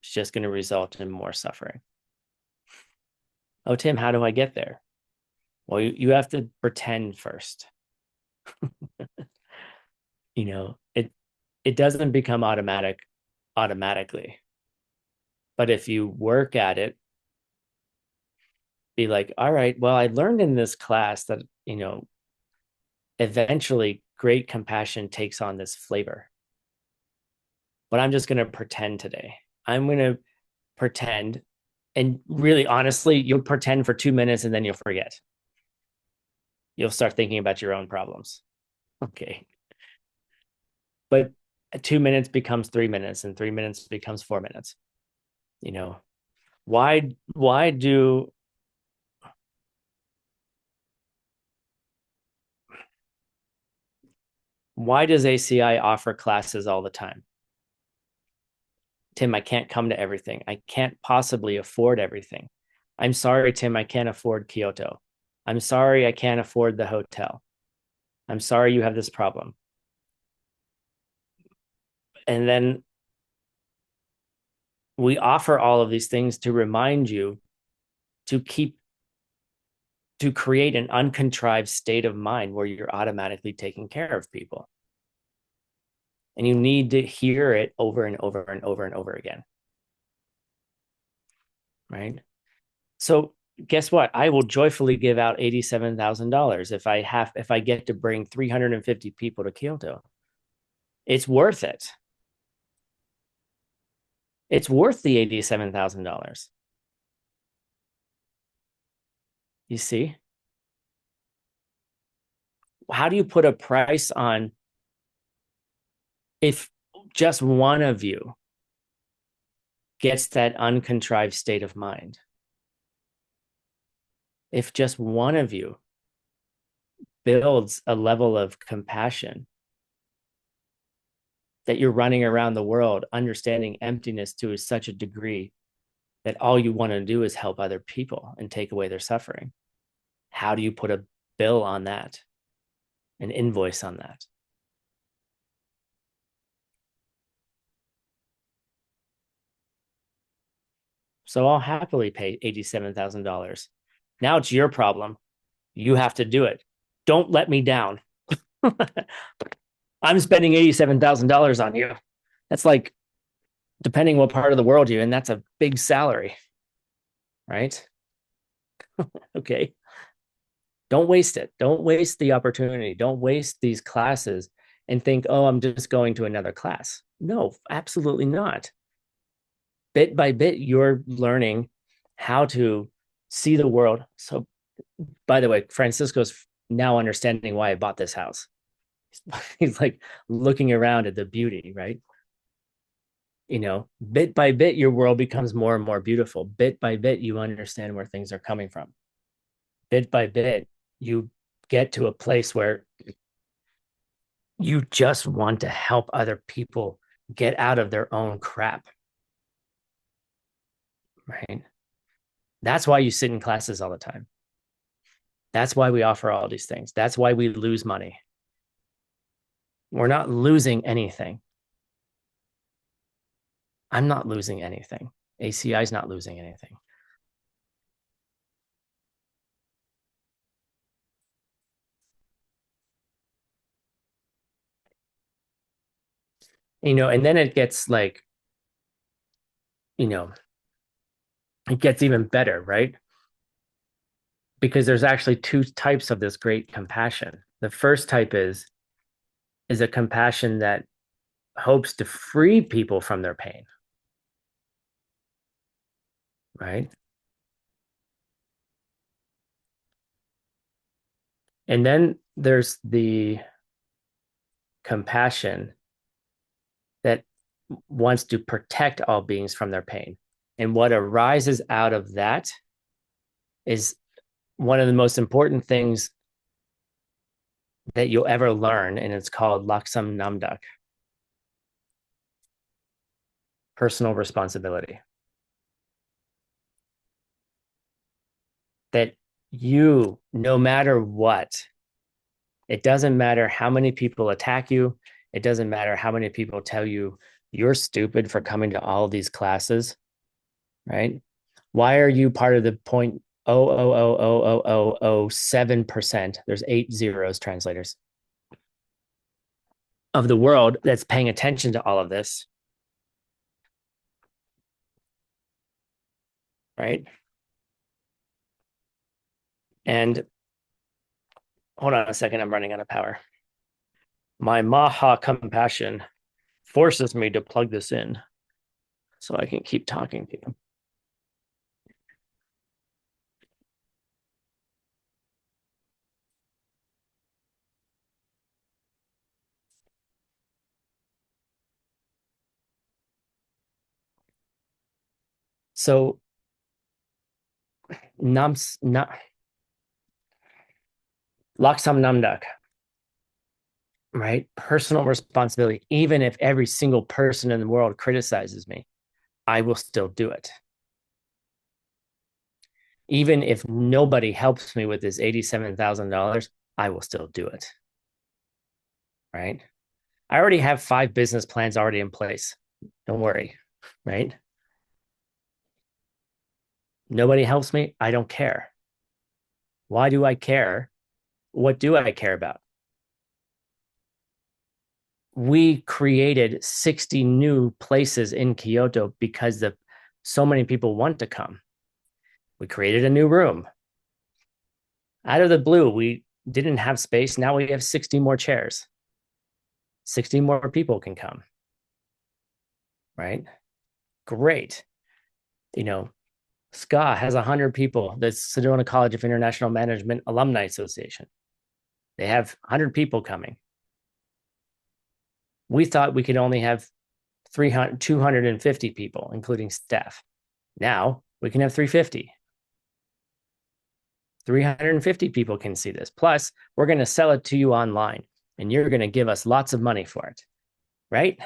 It's just going to result in more suffering. Oh, Tim, how do I get there? Well, you have to pretend first. It doesn't become automatically. But if you work at it, be like, all right, well, I learned in this class that, eventually great compassion takes on this flavor. But I'm just going to pretend today. I'm going to pretend. And really, honestly, you'll pretend for 2 minutes and then you'll forget. You'll start thinking about your own problems. Okay. But 2 minutes becomes 3 minutes and 3 minutes becomes 4 minutes. You know, why do why does ACI offer classes all the time? Tim, I can't come to everything. I can't possibly afford everything. I'm sorry, Tim, I can't afford Kyoto. I'm sorry, I can't afford the hotel. I'm sorry you have this problem. And then we offer all of these things to remind you to create an uncontrived state of mind where you're automatically taking care of people. And you need to hear it over and over and over and over again. Right? So guess what? I will joyfully give out $87,000 if I get to bring 350 people to Kyoto. It's worth it. It's worth the $87,000. You see? How do you put a price on if just one of you gets that uncontrived state of mind? If just one of you builds a level of compassion that you're running around the world understanding emptiness to such a degree that all you want to do is help other people and take away their suffering. How do you put a bill on that, an invoice on that? So I'll happily pay $87,000. Now it's your problem. You have to do it. Don't let me down. I'm spending $87,000 on you. That's like, depending what part of the world you're in, that's a big salary, right? Okay. Don't waste it. Don't waste the opportunity. Don't waste these classes and think, oh, I'm just going to another class. No, absolutely not. Bit by bit, you're learning how to see the world. So, by the way, Francisco's now understanding why I bought this house. He's like looking around at the beauty, right? Bit by bit, your world becomes more and more beautiful. Bit by bit, you understand where things are coming from. Bit by bit, you get to a place where you just want to help other people get out of their own crap, right? That's why you sit in classes all the time. That's why we offer all these things. That's why we lose money. We're not losing anything. I'm not losing anything. ACI is not losing anything. And then it gets like, you know, it gets even better, right? Because there's actually two types of this great compassion. The first type is a compassion that hopes to free people from their pain, right? And then there's the compassion that wants to protect all beings from their pain. And what arises out of that is one of the most important things that you'll ever learn, and it's called Laksam Namdak, personal responsibility. That you, no matter what, it doesn't matter how many people attack you, it doesn't matter how many people tell you you're stupid for coming to all these classes, right? Why are you part of the 0.0000007%? There's 8 zeros, translators, of the world that's paying attention to all of this, right? And hold on a second, I'm running out of power. My Maha compassion forces me to plug this in so I can keep talking to you. So Nams na, Laksam Namdak, right? Personal responsibility. Even if every single person in the world criticizes me, I will still do it. Even if nobody helps me with this $87,000, I will still do it. Right? I already have 5 business plans already in place. Don't worry. Right? Nobody helps me. I don't care. Why do I care? What do I care about? We created 60 new places in Kyoto because so many people want to come. We created a new room. Out of the blue, we didn't have space. Now we have 60 more chairs. 60 more people can come. Right? Great. You know, SCA has 100 people. The Sedona College of International Management Alumni Association. They have 100 people coming. We thought we could only have 250 people, including staff. Now we can have 350. 350 people can see this. Plus, we're going to sell it to you online, and you're going to give us lots of money for it, right?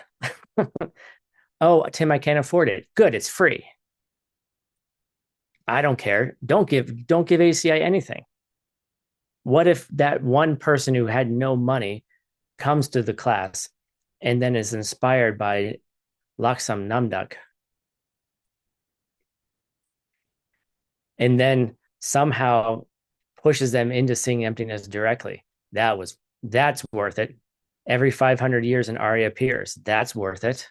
Oh, Tim, I can't afford it. Good, it's free. I don't care. Don't give ACI anything. What if that one person who had no money comes to the class and then is inspired by Laksam Namdak and then somehow pushes them into seeing emptiness directly? That's worth it. Every 500 years an Arya appears. That's worth it.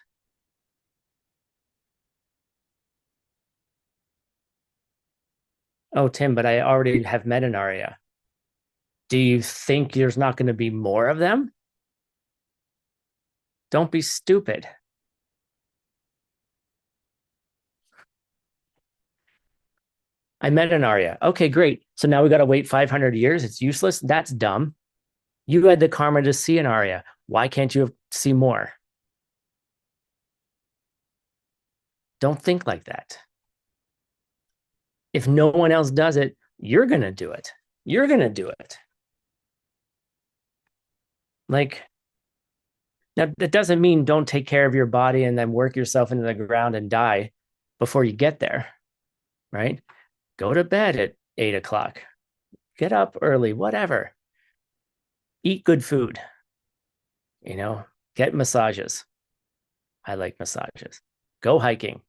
Oh, Tim, but I already have met an Arya. Do you think there's not going to be more of them? Don't be stupid. I met an Arya. Okay, great. So now we got to wait 500 years. It's useless. That's dumb. You had the karma to see an Arya. Why can't you see more? Don't think like that. If no one else does it, you're going to do it. You're going to do it. Like, now, that doesn't mean don't take care of your body and then work yourself into the ground and die before you get there, right? Go to bed at 8 o'clock, get up early, whatever. Eat good food, get massages. I like massages. Go hiking,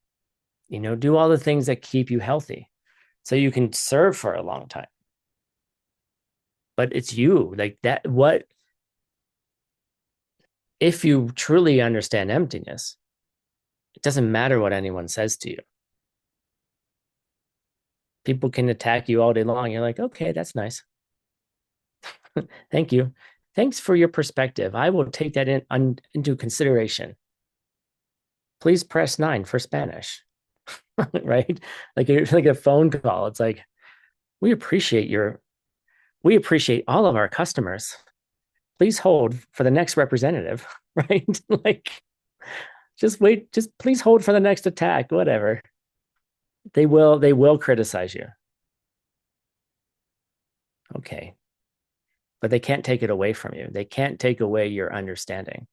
do all the things that keep you healthy so you can serve for a long time. But it's you, like that. If you truly understand emptiness, it doesn't matter what anyone says to you. People can attack you all day long. You're like, okay, that's nice. Thank you. Thanks for your perspective. I will take that into consideration. Please press 9 for Spanish. Right? Like a phone call. It's like, we appreciate all of our customers. Please hold for the next representative. Right? Like, Just wait, just please hold for the next attack, whatever. They will criticize you. Okay. But they can't take it away from you. They can't take away your understanding.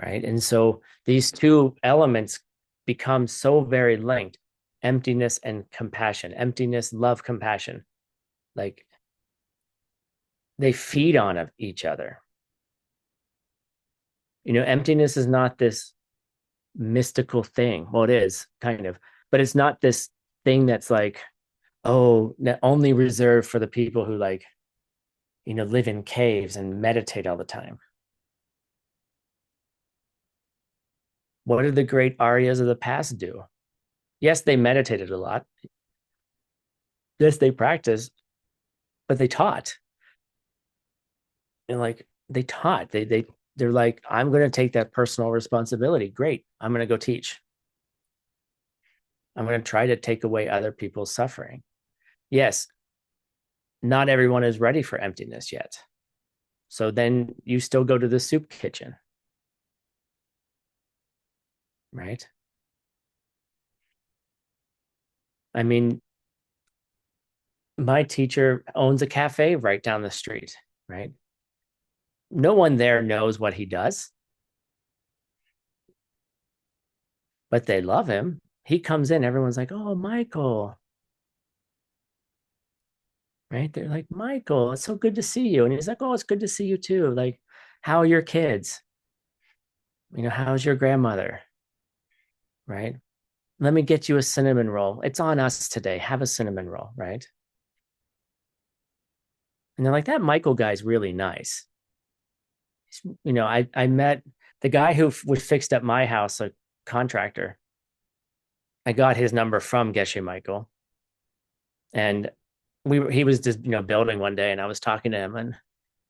Right. And so these two elements become so very linked: emptiness and compassion, emptiness, love, compassion. Like they feed on each other. Emptiness is not this mystical thing. Well, it is kind of, but it's not this thing that's like, oh, only reserved for the people who like, live in caves and meditate all the time. What did the great Aryas of the past do? Yes, they meditated a lot. Yes, they practiced, but they taught. And like they taught. They're like, I'm going to take that personal responsibility. Great. I'm going to go teach. I'm going to try to take away other people's suffering. Yes, not everyone is ready for emptiness yet. So then you still go to the soup kitchen, right? I mean, my teacher owns a cafe right down the street, right? No one there knows what he does, but they love him. He comes in, everyone's like, "Oh, Michael," right? They're like, "Michael, it's so good to see you." And he's like, "Oh, it's good to see you too. Like, how are your kids? How's your grandmother?" Right? Let me get you a cinnamon roll. It's on us today. Have a cinnamon roll, right? And they're like, "That Michael guy's really nice." I met the guy who was fixed at my house, a contractor. I got his number from Geshe Michael, and he was just building one day, and I was talking to him, and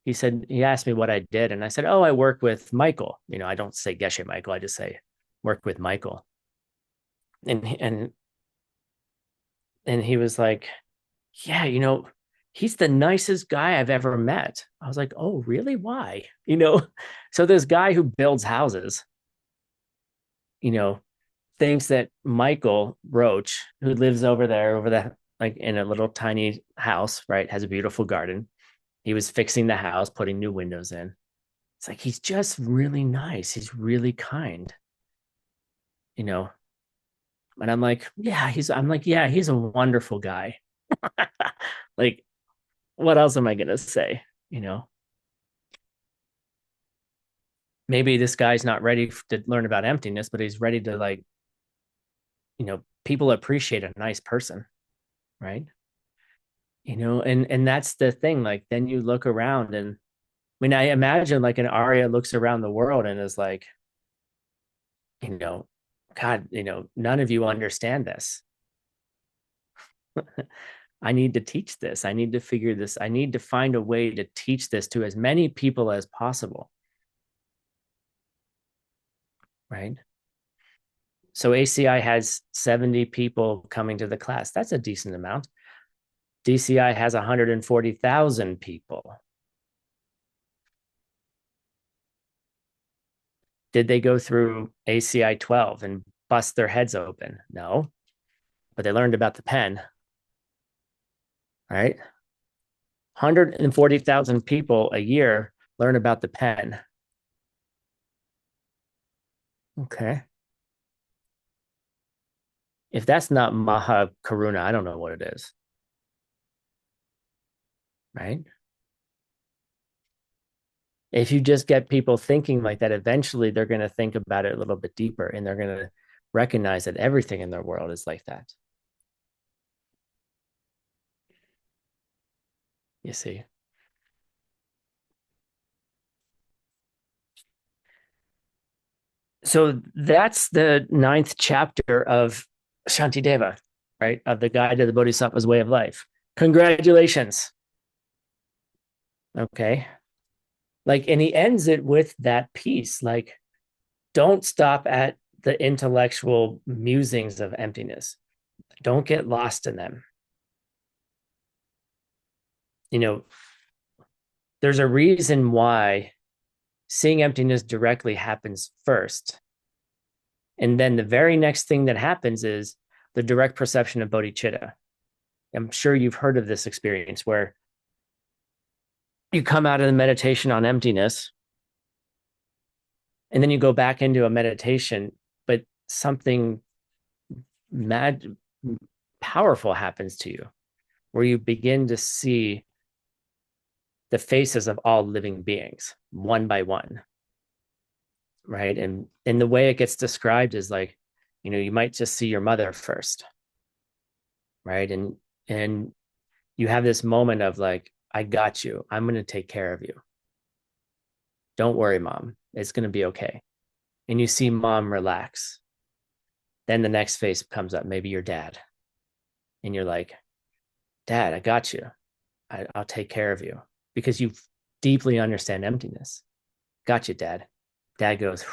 he asked me what I did, and I said, "Oh, I work with Michael." I don't say Geshe Michael, I just say work with Michael. And he was like, "Yeah, he's the nicest guy I've ever met." I was like, "Oh, really? Why?" So this guy who builds houses, you know, thinks that Michael Roach, who lives over there, over the like in a little tiny house, right, has a beautiful garden. He was fixing the house, putting new windows in. It's like he's just really nice. He's really kind, you know. And I'm like, yeah, he's a wonderful guy. Like, what else am I gonna say? You know, maybe this guy's not ready to learn about emptiness, but he's ready to like, people appreciate a nice person, right? And that's the thing. Like, then you look around, and I mean, I imagine like an Arya looks around the world and is like, you know, God, none of you understand this. I need to teach this. I need to figure this. I need to find a way to teach this to as many people as possible. Right. So ACI has 70 people coming to the class. That's a decent amount. DCI has 140,000 people. Did they go through ACI 12 and bust their heads open? No, but they learned about the pen, right? 140,000 people a year learn about the pen. Okay. If that's not Maha Karuna, I don't know what it is, right? If you just get people thinking like that, eventually they're going to think about it a little bit deeper, and they're going to recognize that everything in their world is like that. You see? So that's the ninth chapter of Shantideva, right? Of the Guide to the Bodhisattva's Way of Life. Congratulations. Okay. Like, and he ends it with that piece, like, don't stop at the intellectual musings of emptiness. Don't get lost in them. You know, there's a reason why seeing emptiness directly happens first. And then the very next thing that happens is the direct perception of bodhicitta. I'm sure you've heard of this experience where you come out of the meditation on emptiness and then you go back into a meditation, but something mad powerful happens to you where you begin to see the faces of all living beings one by one, right? And the way it gets described is like, you might just see your mother first, right? And you have this moment of like, I got you. I'm going to take care of you. Don't worry, mom. It's going to be okay. And you see mom relax. Then the next face comes up, maybe your dad. And you're like, Dad, I got you. I'll take care of you because you deeply understand emptiness. Got you, Dad. Dad goes,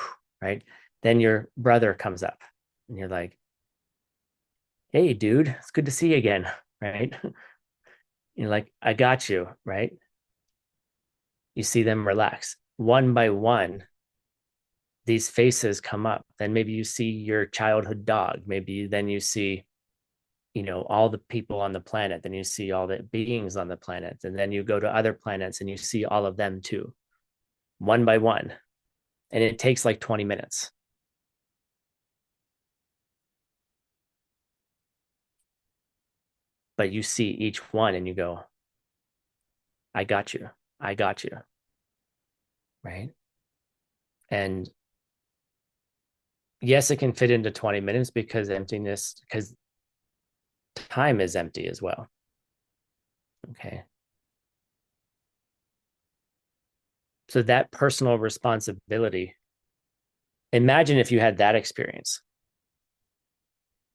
right? Then your brother comes up and you're like, hey, dude, it's good to see you again, right? You're like, I got you, right? You see them relax. One by one, these faces come up. Then maybe you see your childhood dog. Maybe then you see, all the people on the planet. Then you see all the beings on the planet. And then you go to other planets and you see all of them too, one by one. And it takes like 20 minutes. But you see each one and you go, I got you. I got you. Right. And yes, it can fit into 20 minutes because time is empty as well. Okay. So that personal responsibility, imagine if you had that experience,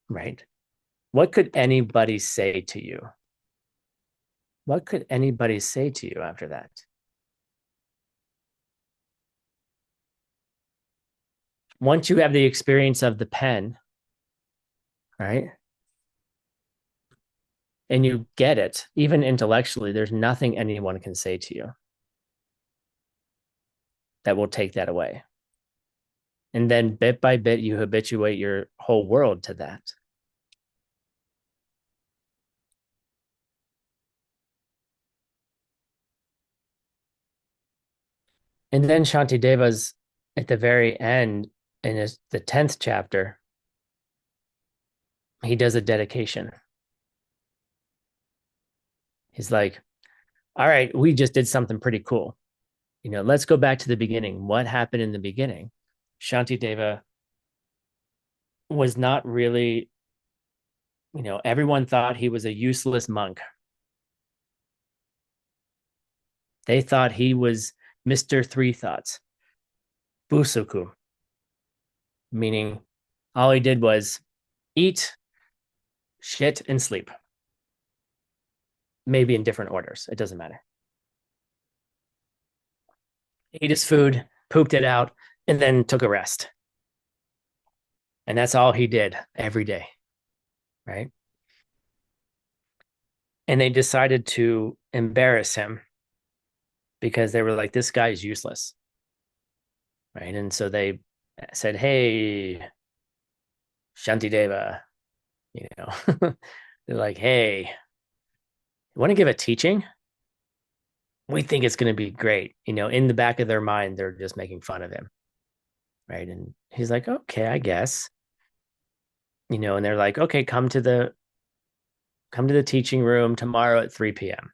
right? What could anybody say to you? What could anybody say to you after that? Once you have the experience of the pen, right? And you get it, even intellectually, there's nothing anyone can say to you that will take that away. And then bit by bit, you habituate your whole world to that. And then Shantideva's at the very end, in the 10th chapter, he does a dedication. He's like, all right, we just did something pretty cool. Let's go back to the beginning. What happened in the beginning? Shantideva was not really, everyone thought he was a useless monk. They thought he was Mr. Three Thoughts, Busuku, meaning all he did was eat, shit, and sleep. Maybe in different orders. It doesn't matter. Ate his food, pooped it out, and then took a rest. And that's all he did every day. Right. And they decided to embarrass him because they were like, this guy is useless. Right. And so they said, hey, Shantideva, they're like, hey, you want to give a teaching? We think it's going to be great. In the back of their mind, they're just making fun of him. Right. And he's like, okay, I guess. And they're like, okay, come to the teaching room tomorrow at 3 p.m.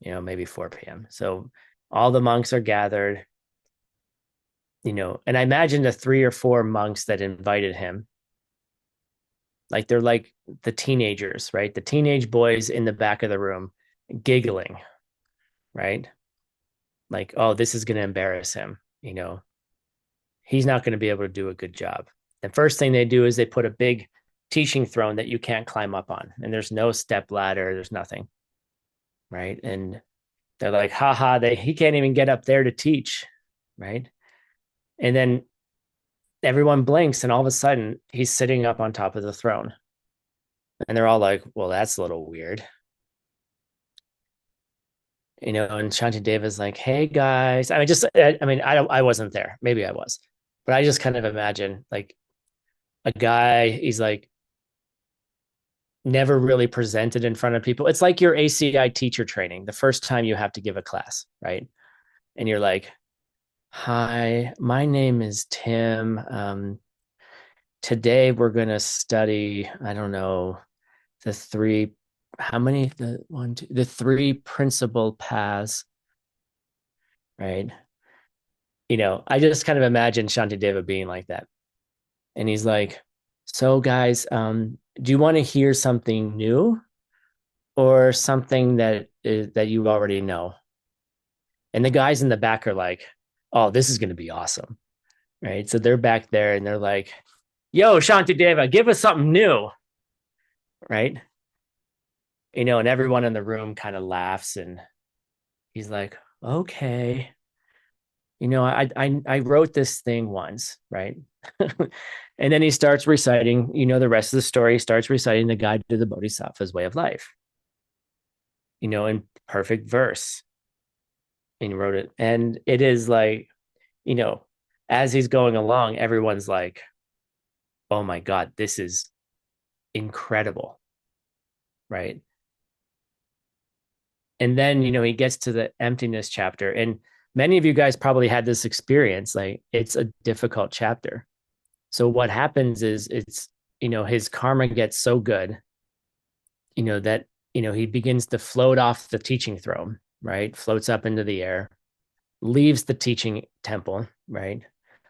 Maybe 4 p.m. So all the monks are gathered, and I imagine the 3 or 4 monks that invited him, like they're like the teenagers, right? The teenage boys in the back of the room giggling, right? Like, oh, this is going to embarrass him. He's not going to be able to do a good job. The first thing they do is they put a big teaching throne that you can't climb up on, and there's no step ladder, there's nothing, right? And they're like, haha, he can't even get up there to teach, right? And then everyone blinks, and all of a sudden he's sitting up on top of the throne. And they're all like, well, that's a little weird. And Shantideva's like, hey guys. I mean, I wasn't there. Maybe I was, but I just kind of imagine like a guy, he's like never really presented in front of people. It's like your ACI teacher training, the first time you have to give a class, right? And you're like, hi, my name is Tim. Today we're going to study, I don't know, the three, how many, the one, two, the three principal paths, right? I just kind of imagine Shantideva being like that. And he's like, so guys, do you want to hear something new or something that you already know? And the guys in the back are like, oh, this is going to be awesome. Right. So they're back there and they're like, yo, Shantideva, give us something new. Right. And everyone in the room kind of laughs and he's like, okay, I wrote this thing once, right? And then he starts reciting, the rest of the story. He starts reciting the guide to the Bodhisattva's way of life, in perfect verse. And he wrote it. And it is like, you know, as he's going along, everyone's like, oh my God, this is incredible, right? And then, he gets to the emptiness chapter. And many of you guys probably had this experience. Like, it's a difficult chapter. So what happens is his karma gets so good, that, he begins to float off the teaching throne, right? Floats up into the air, leaves the teaching temple, right?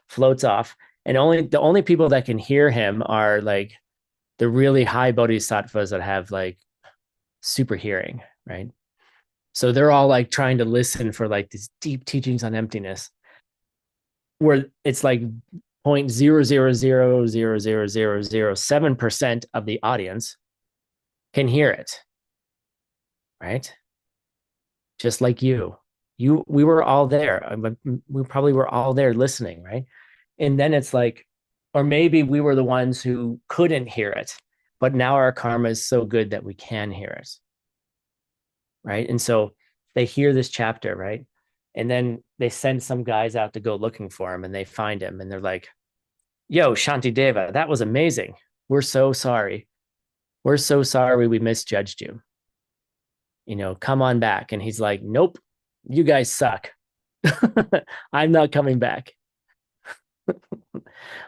Floats off. And the only people that can hear him are like the really high bodhisattvas that have like super hearing, right? So they're all like trying to listen for like these deep teachings on emptiness, where it's like 0.0000007% of the audience can hear it, right? Just like we were all there. We probably were all there listening, right? And then it's like, or maybe we were the ones who couldn't hear it, but now our karma is so good that we can hear it, right? And so they hear this chapter, right? And then they send some guys out to go looking for him and they find him and they're like, yo, Shantideva, that was amazing. We're so sorry. We're so sorry we misjudged you. Come on back. And he's like, nope, you guys suck. I'm not coming back.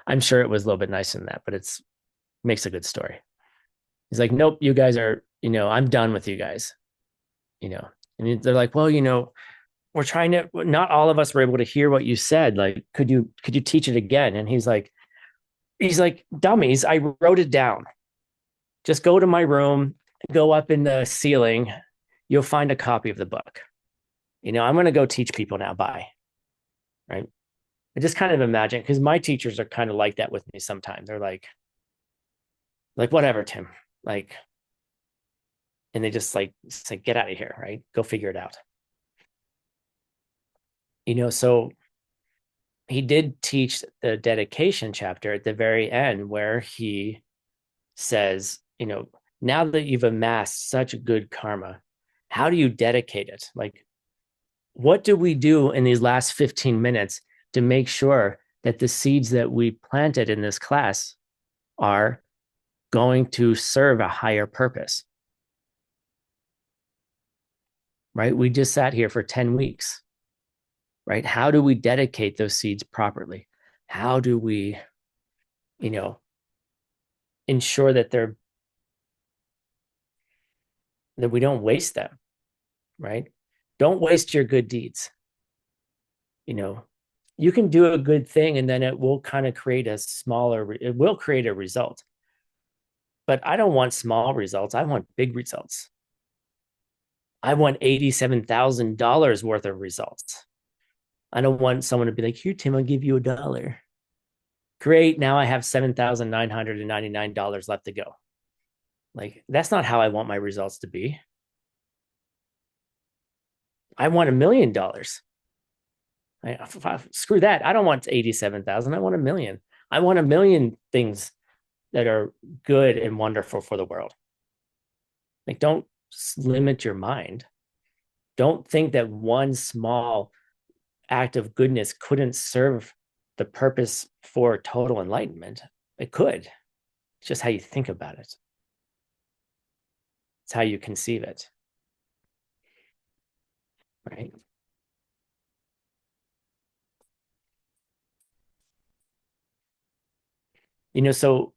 I'm sure it was a little bit nicer than that, but it's makes a good story. He's like, nope, you guys are, I'm done with you guys, you know. And they're like, well, we're trying to, not all of us were able to hear what you said. Like, could you teach it again? And he's like, dummies, I wrote it down. Just go to my room, go up in the ceiling, you'll find a copy of the book. I'm going to go teach people now. Bye. Right. I just kind of imagine, because my teachers are kind of like that with me sometimes. They're like, whatever, Tim. Like, and they just like say, get out of here, right? Go figure it out. So he did teach the dedication chapter at the very end where he says, now that you've amassed such good karma, how do you dedicate it? Like, what do we do in these last 15 minutes to make sure that the seeds that we planted in this class are going to serve a higher purpose? Right? We just sat here for 10 weeks, right? How do we dedicate those seeds properly? How do we, you know, ensure that we don't waste them, right? Don't waste your good deeds. You can do a good thing and then it will kind of it will create a result. But I don't want small results. I want big results. I want $87,000 worth of results. I don't want someone to be like, here, Tim, I'll give you $1. Great. Now I have $7,999 left to go. Like, that's not how I want my results to be. I want $1,000,000. Screw that. I don't want 87,000. I want 1,000,000. I want 1,000,000 things that are good and wonderful for the world. Like, don't limit your mind. Don't think that one small act of goodness couldn't serve the purpose for total enlightenment. It could. It's just how you think about it. It's how you conceive it. Right. So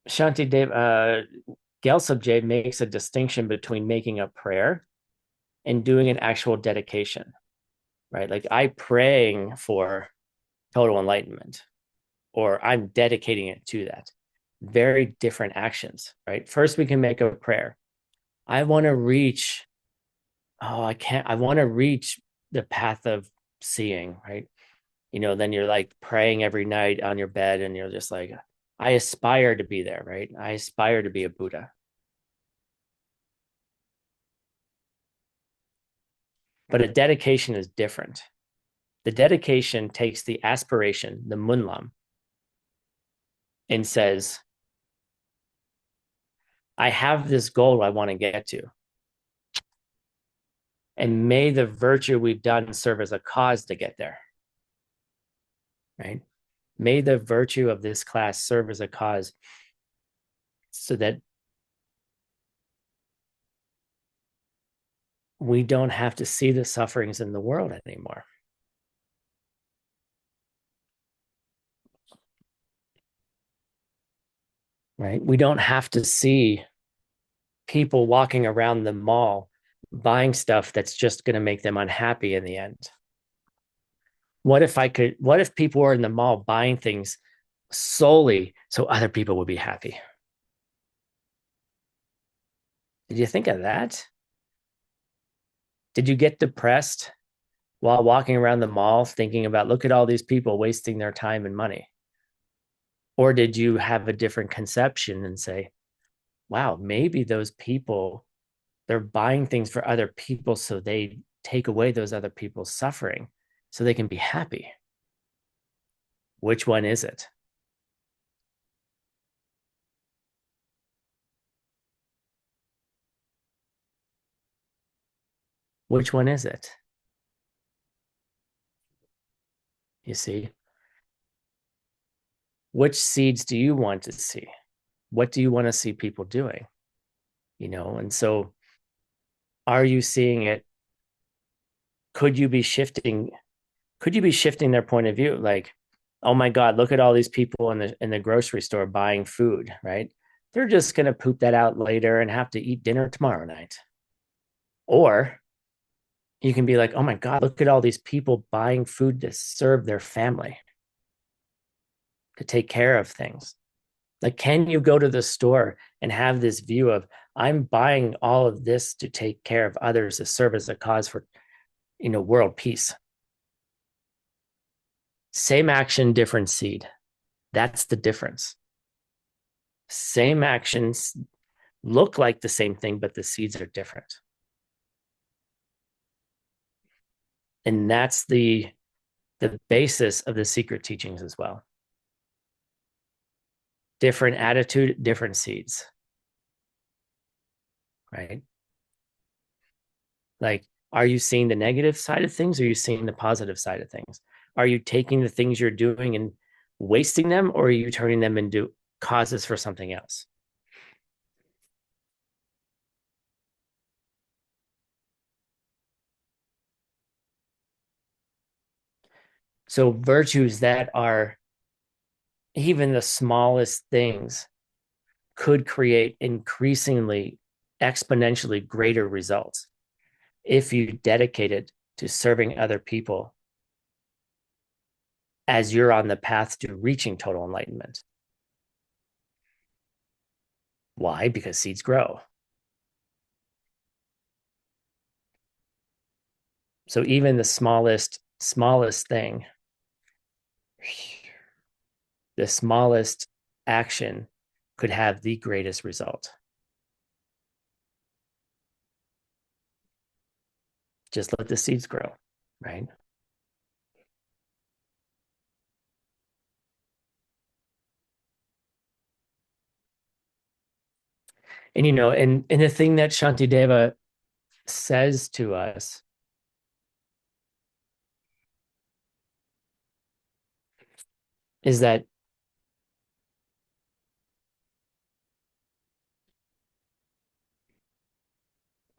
Shanti Dev, Gyaltsab makes a distinction between making a prayer and doing an actual dedication, right? Like I praying for total enlightenment, or I'm dedicating it to that. Very different actions, right? First, we can make a prayer. I want to reach, I want to reach the path of seeing, right? Then you're like praying every night on your bed and you're just like, I aspire to be there, right? I aspire to be a Buddha. But a dedication is different. The dedication takes the aspiration, the munlam, and says, I have this goal I want to get to. And may the virtue we've done serve as a cause to get there. Right? May the virtue of this class serve as a cause so that we don't have to see the sufferings in the world anymore. Right? We don't have to see people walking around the mall buying stuff that's just going to make them unhappy in the end. What if people were in the mall buying things solely so other people would be happy? Did you think of that? Did you get depressed while walking around the mall thinking about, look at all these people wasting their time and money? Or did you have a different conception and say, wow, maybe those people, they're buying things for other people so they take away those other people's suffering so they can be happy? Which one is it? Which one is it? You see? Which seeds do you want to see? What do you want to see people doing? And so are you seeing it? Could you be shifting? Could you be shifting their point of view? Like, oh my God, look at all these people in the grocery store buying food, right? They're just gonna poop that out later and have to eat dinner tomorrow night. Or you can be like, oh my God, look at all these people buying food to serve their family, to take care of things. Like, can you go to the store and have this view of, I'm buying all of this to take care of others, to serve as a cause for, world peace? Same action, different seed. That's the difference. Same actions look like the same thing, but the seeds are different. And that's the basis of the secret teachings as well. Different attitude, different seeds, right? Like, are you seeing the negative side of things, or are you seeing the positive side of things? Are you taking the things you're doing and wasting them, or are you turning them into causes for something else? So virtues that are even the smallest things could create increasingly exponentially greater results if you dedicate it to serving other people as you're on the path to reaching total enlightenment. Why? Because seeds grow. So even the smallest thing, the smallest action could have the greatest result. Just let the seeds grow, right? And and the thing that Shantideva says to us is that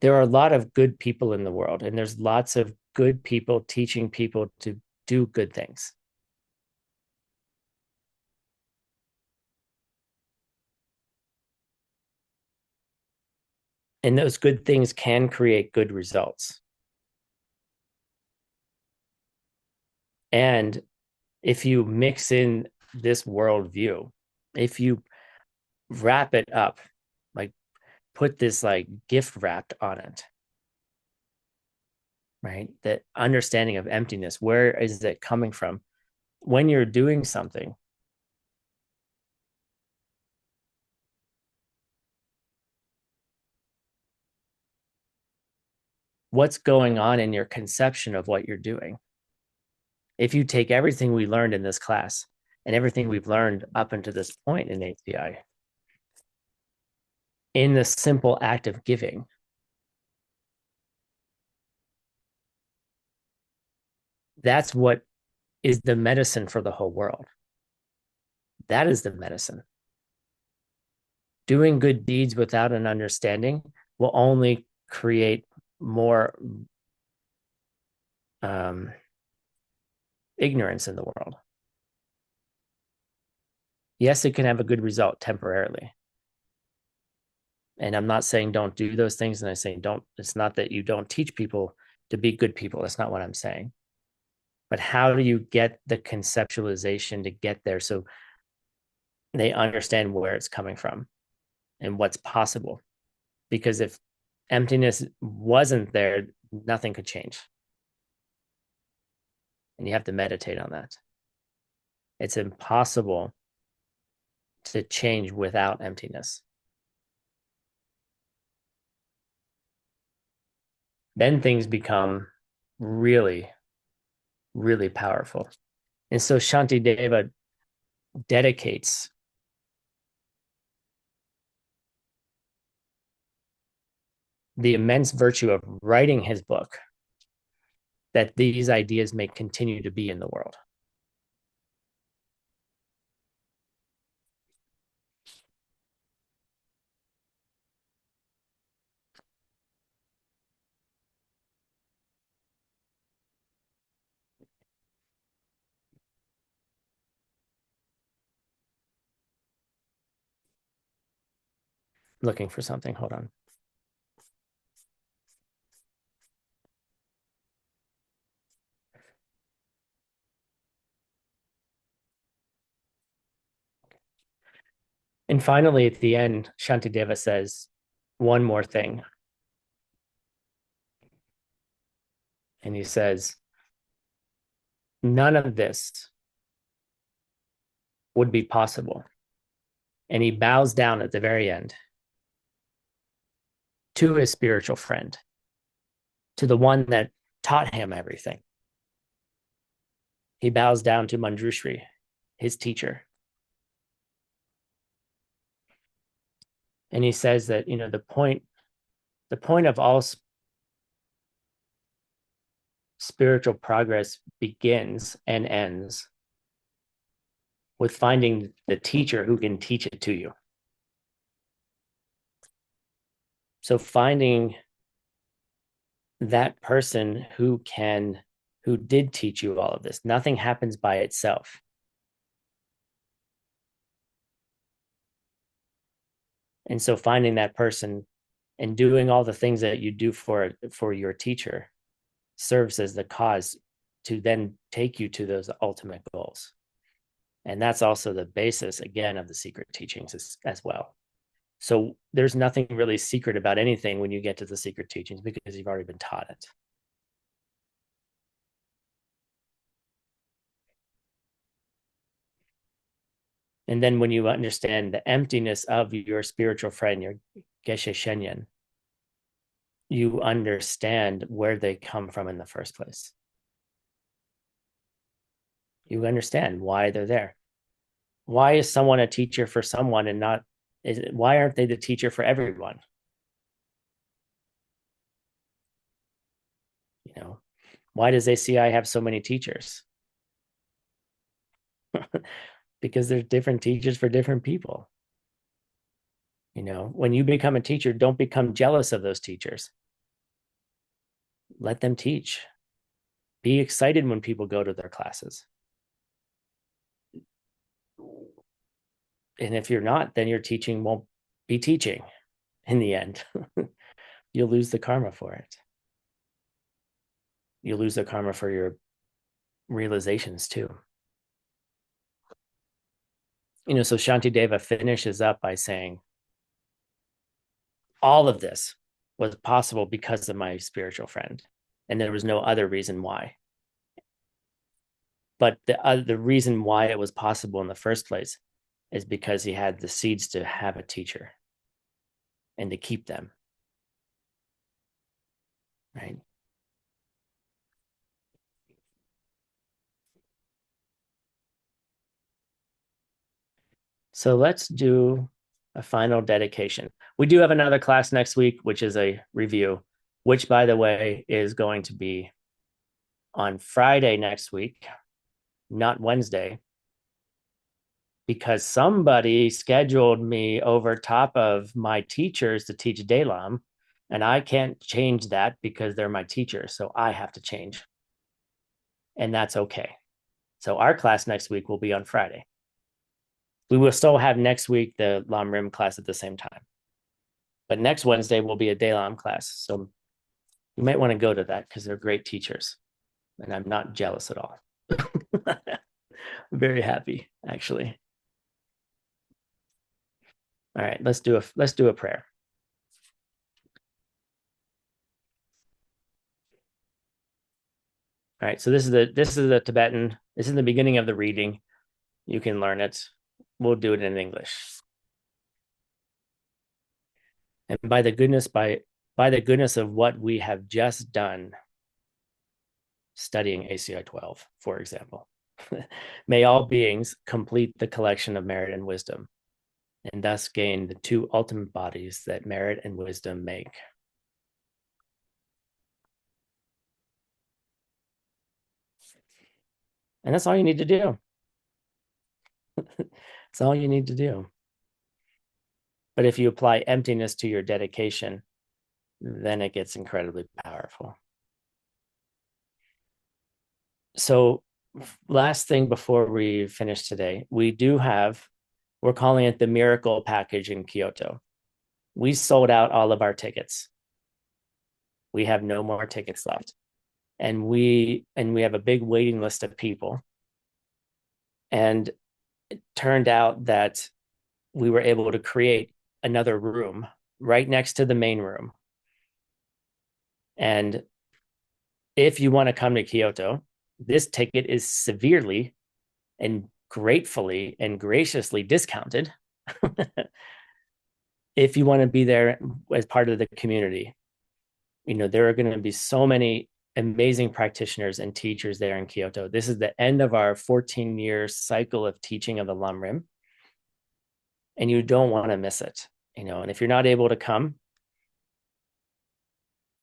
there are a lot of good people in the world, and there's lots of good people teaching people to do good things. And those good things can create good results. And if you mix in this worldview, if you wrap it up, like put this like gift wrapped on it, right? That understanding of emptiness, where is it coming from? When you're doing something, what's going on in your conception of what you're doing? If you take everything we learned in this class and everything we've learned up until this point in ACI, in the simple act of giving, that's what is the medicine for the whole world. That is the medicine. Doing good deeds without an understanding will only create more um, ignorance in the world. Yes, it can have a good result temporarily. And I'm not saying don't do those things. And I'm saying don't, it's not that you don't teach people to be good people. That's not what I'm saying. But how do you get the conceptualization to get there so they understand where it's coming from and what's possible? Because if emptiness wasn't there, nothing could change. And you have to meditate on that. It's impossible to change without emptiness. Then things become really, really powerful. And so Shantideva dedicates the immense virtue of writing his book that these ideas may continue to be in the world. Looking for something. Hold on. And finally, at the end, Shantideva says one more thing. And he says, none of this would be possible. And he bows down at the very end to his spiritual friend, to the one that taught him everything. He bows down to Manjushri, his teacher. And he says that, the point of all spiritual progress begins and ends with finding the teacher who can teach it to you. So finding that person who did teach you all of this. Nothing happens by itself. And so finding that person and doing all the things that you do for your teacher serves as the cause to then take you to those ultimate goals. And that's also the basis, again, of the secret teachings as well. So there's nothing really secret about anything when you get to the secret teachings because you've already been taught it. And then when you understand the emptiness of your spiritual friend, your Geshe Shenyan, you understand where they come from in the first place. You understand why they're there. Why is someone a teacher for someone and not Why aren't they the teacher for everyone? You know, why does ACI have so many teachers? Because there's different teachers for different people. When you become a teacher, don't become jealous of those teachers. Let them teach. Be excited when people go to their classes. And if you're not, then your teaching won't be teaching in the end. You'll lose the karma for it. You'll lose the karma for your realizations too. So Shantideva finishes up by saying, all of this was possible because of my spiritual friend, and there was no other reason why. But the reason why it was possible in the first place is because he had the seeds to have a teacher and to keep them. Right. So let's do a final dedication. We do have another class next week, which is a review, which, by the way, is going to be on Friday next week, not Wednesday, because somebody scheduled me over top of my teachers to teach Dalam, and I can't change that because they're my teachers. So I have to change. And that's okay. So our class next week will be on Friday. We will still have next week the Lam Rim class at the same time. But next Wednesday will be a Dalam class. So you might want to go to that because they're great teachers. And I'm not jealous at all. Very happy, actually. All right, let's do a prayer. All right, so this is the Tibetan. This is the beginning of the reading. You can learn it. We'll do it in English. And by the goodness of what we have just done, studying ACI 12, for example, may all beings complete the collection of merit and wisdom, and thus gain the two ultimate bodies that merit and wisdom make. And that's all you need to do. That's all you need to do. But if you apply emptiness to your dedication, then it gets incredibly powerful. So, last thing before we finish today, we're calling it the Miracle Package in Kyoto. We sold out all of our tickets. We have no more tickets left. And we have a big waiting list of people. And it turned out that we were able to create another room right next to the main room. And if you want to come to Kyoto, this ticket is severely and gratefully and graciously discounted if you want to be there as part of the community. There are going to be so many amazing practitioners and teachers there in Kyoto. This is the end of our 14-year cycle of teaching of the Lam Rim, and you don't want to miss it. And if you're not able to come,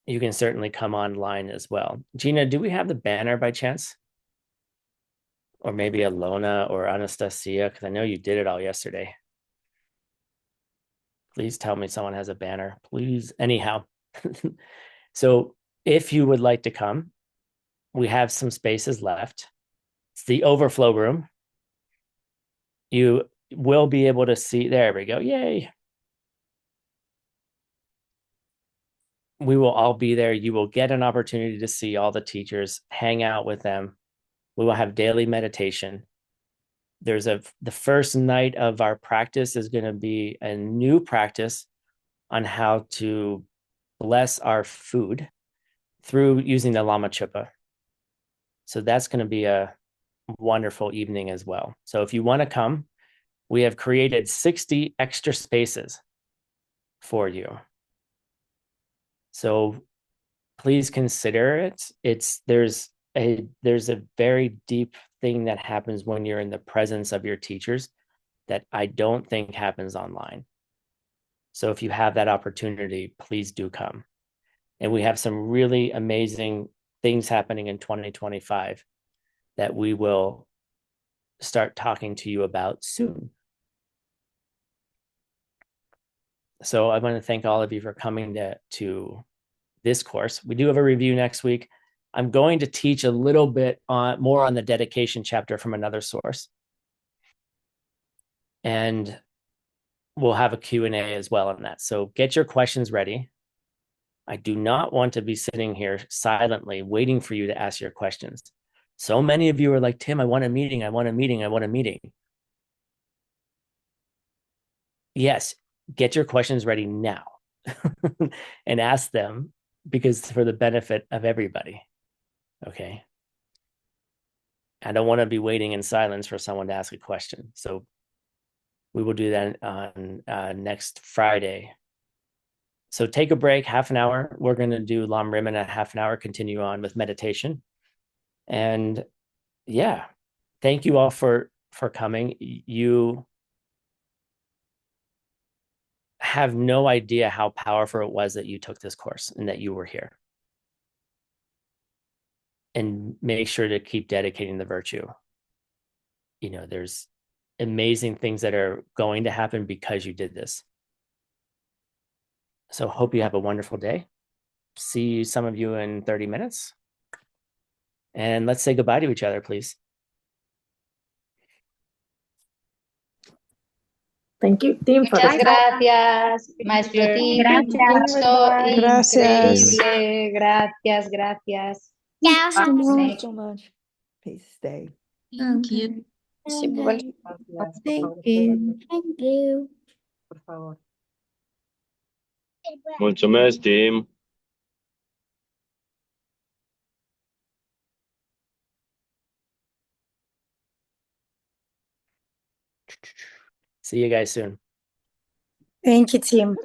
you can certainly come online as well. Gina, do we have the banner by chance? Or maybe Alona or Anastasia, because I know you did it all yesterday. Please tell me someone has a banner, please. Anyhow, so if you would like to come, we have some spaces left. It's the overflow room. You will be able to see, there we go, yay. We will all be there. You will get an opportunity to see all the teachers, hang out with them. We will have daily meditation. The first night of our practice is going to be a new practice on how to bless our food through using the Lama Chupa. So that's going to be a wonderful evening as well. So if you want to come, we have created 60 extra spaces for you. So please consider it. There's a very deep thing that happens when you're in the presence of your teachers that I don't think happens online. So if you have that opportunity, please do come. And we have some really amazing things happening in 2025 that we will start talking to you about soon. So I want to thank all of you for coming to this course. We do have a review next week. I'm going to teach a little bit more on the dedication chapter from another source. And we'll have a Q&A as well on that. So get your questions ready. I do not want to be sitting here silently waiting for you to ask your questions. So many of you are like, Tim, I want a meeting. I want a meeting. I want a meeting. Yes, get your questions ready now and ask them, because for the benefit of everybody. Okay. I don't want to be waiting in silence for someone to ask a question. So we will do that on next Friday. So take a break, half an hour. We're going to do Lam Rim in a half an hour, continue on with meditation. And yeah, thank you all for coming. You have no idea how powerful it was that you took this course and that you were here. And make sure to keep dedicating the virtue. You know, there's amazing things that are going to happen because you did this. So hope you have a wonderful day. See some of you in 30 minutes. And let's say goodbye to each other, please. Thank you, Tim. Muchas gracias, Maestro Tim. Gracias. Increíble. Gracias, gracias. Thank you so much. Please stay. Thank you. Thank you. Thank you. Por favor. Mulțumesc, Tim. See you guys soon. Thank you, Tim.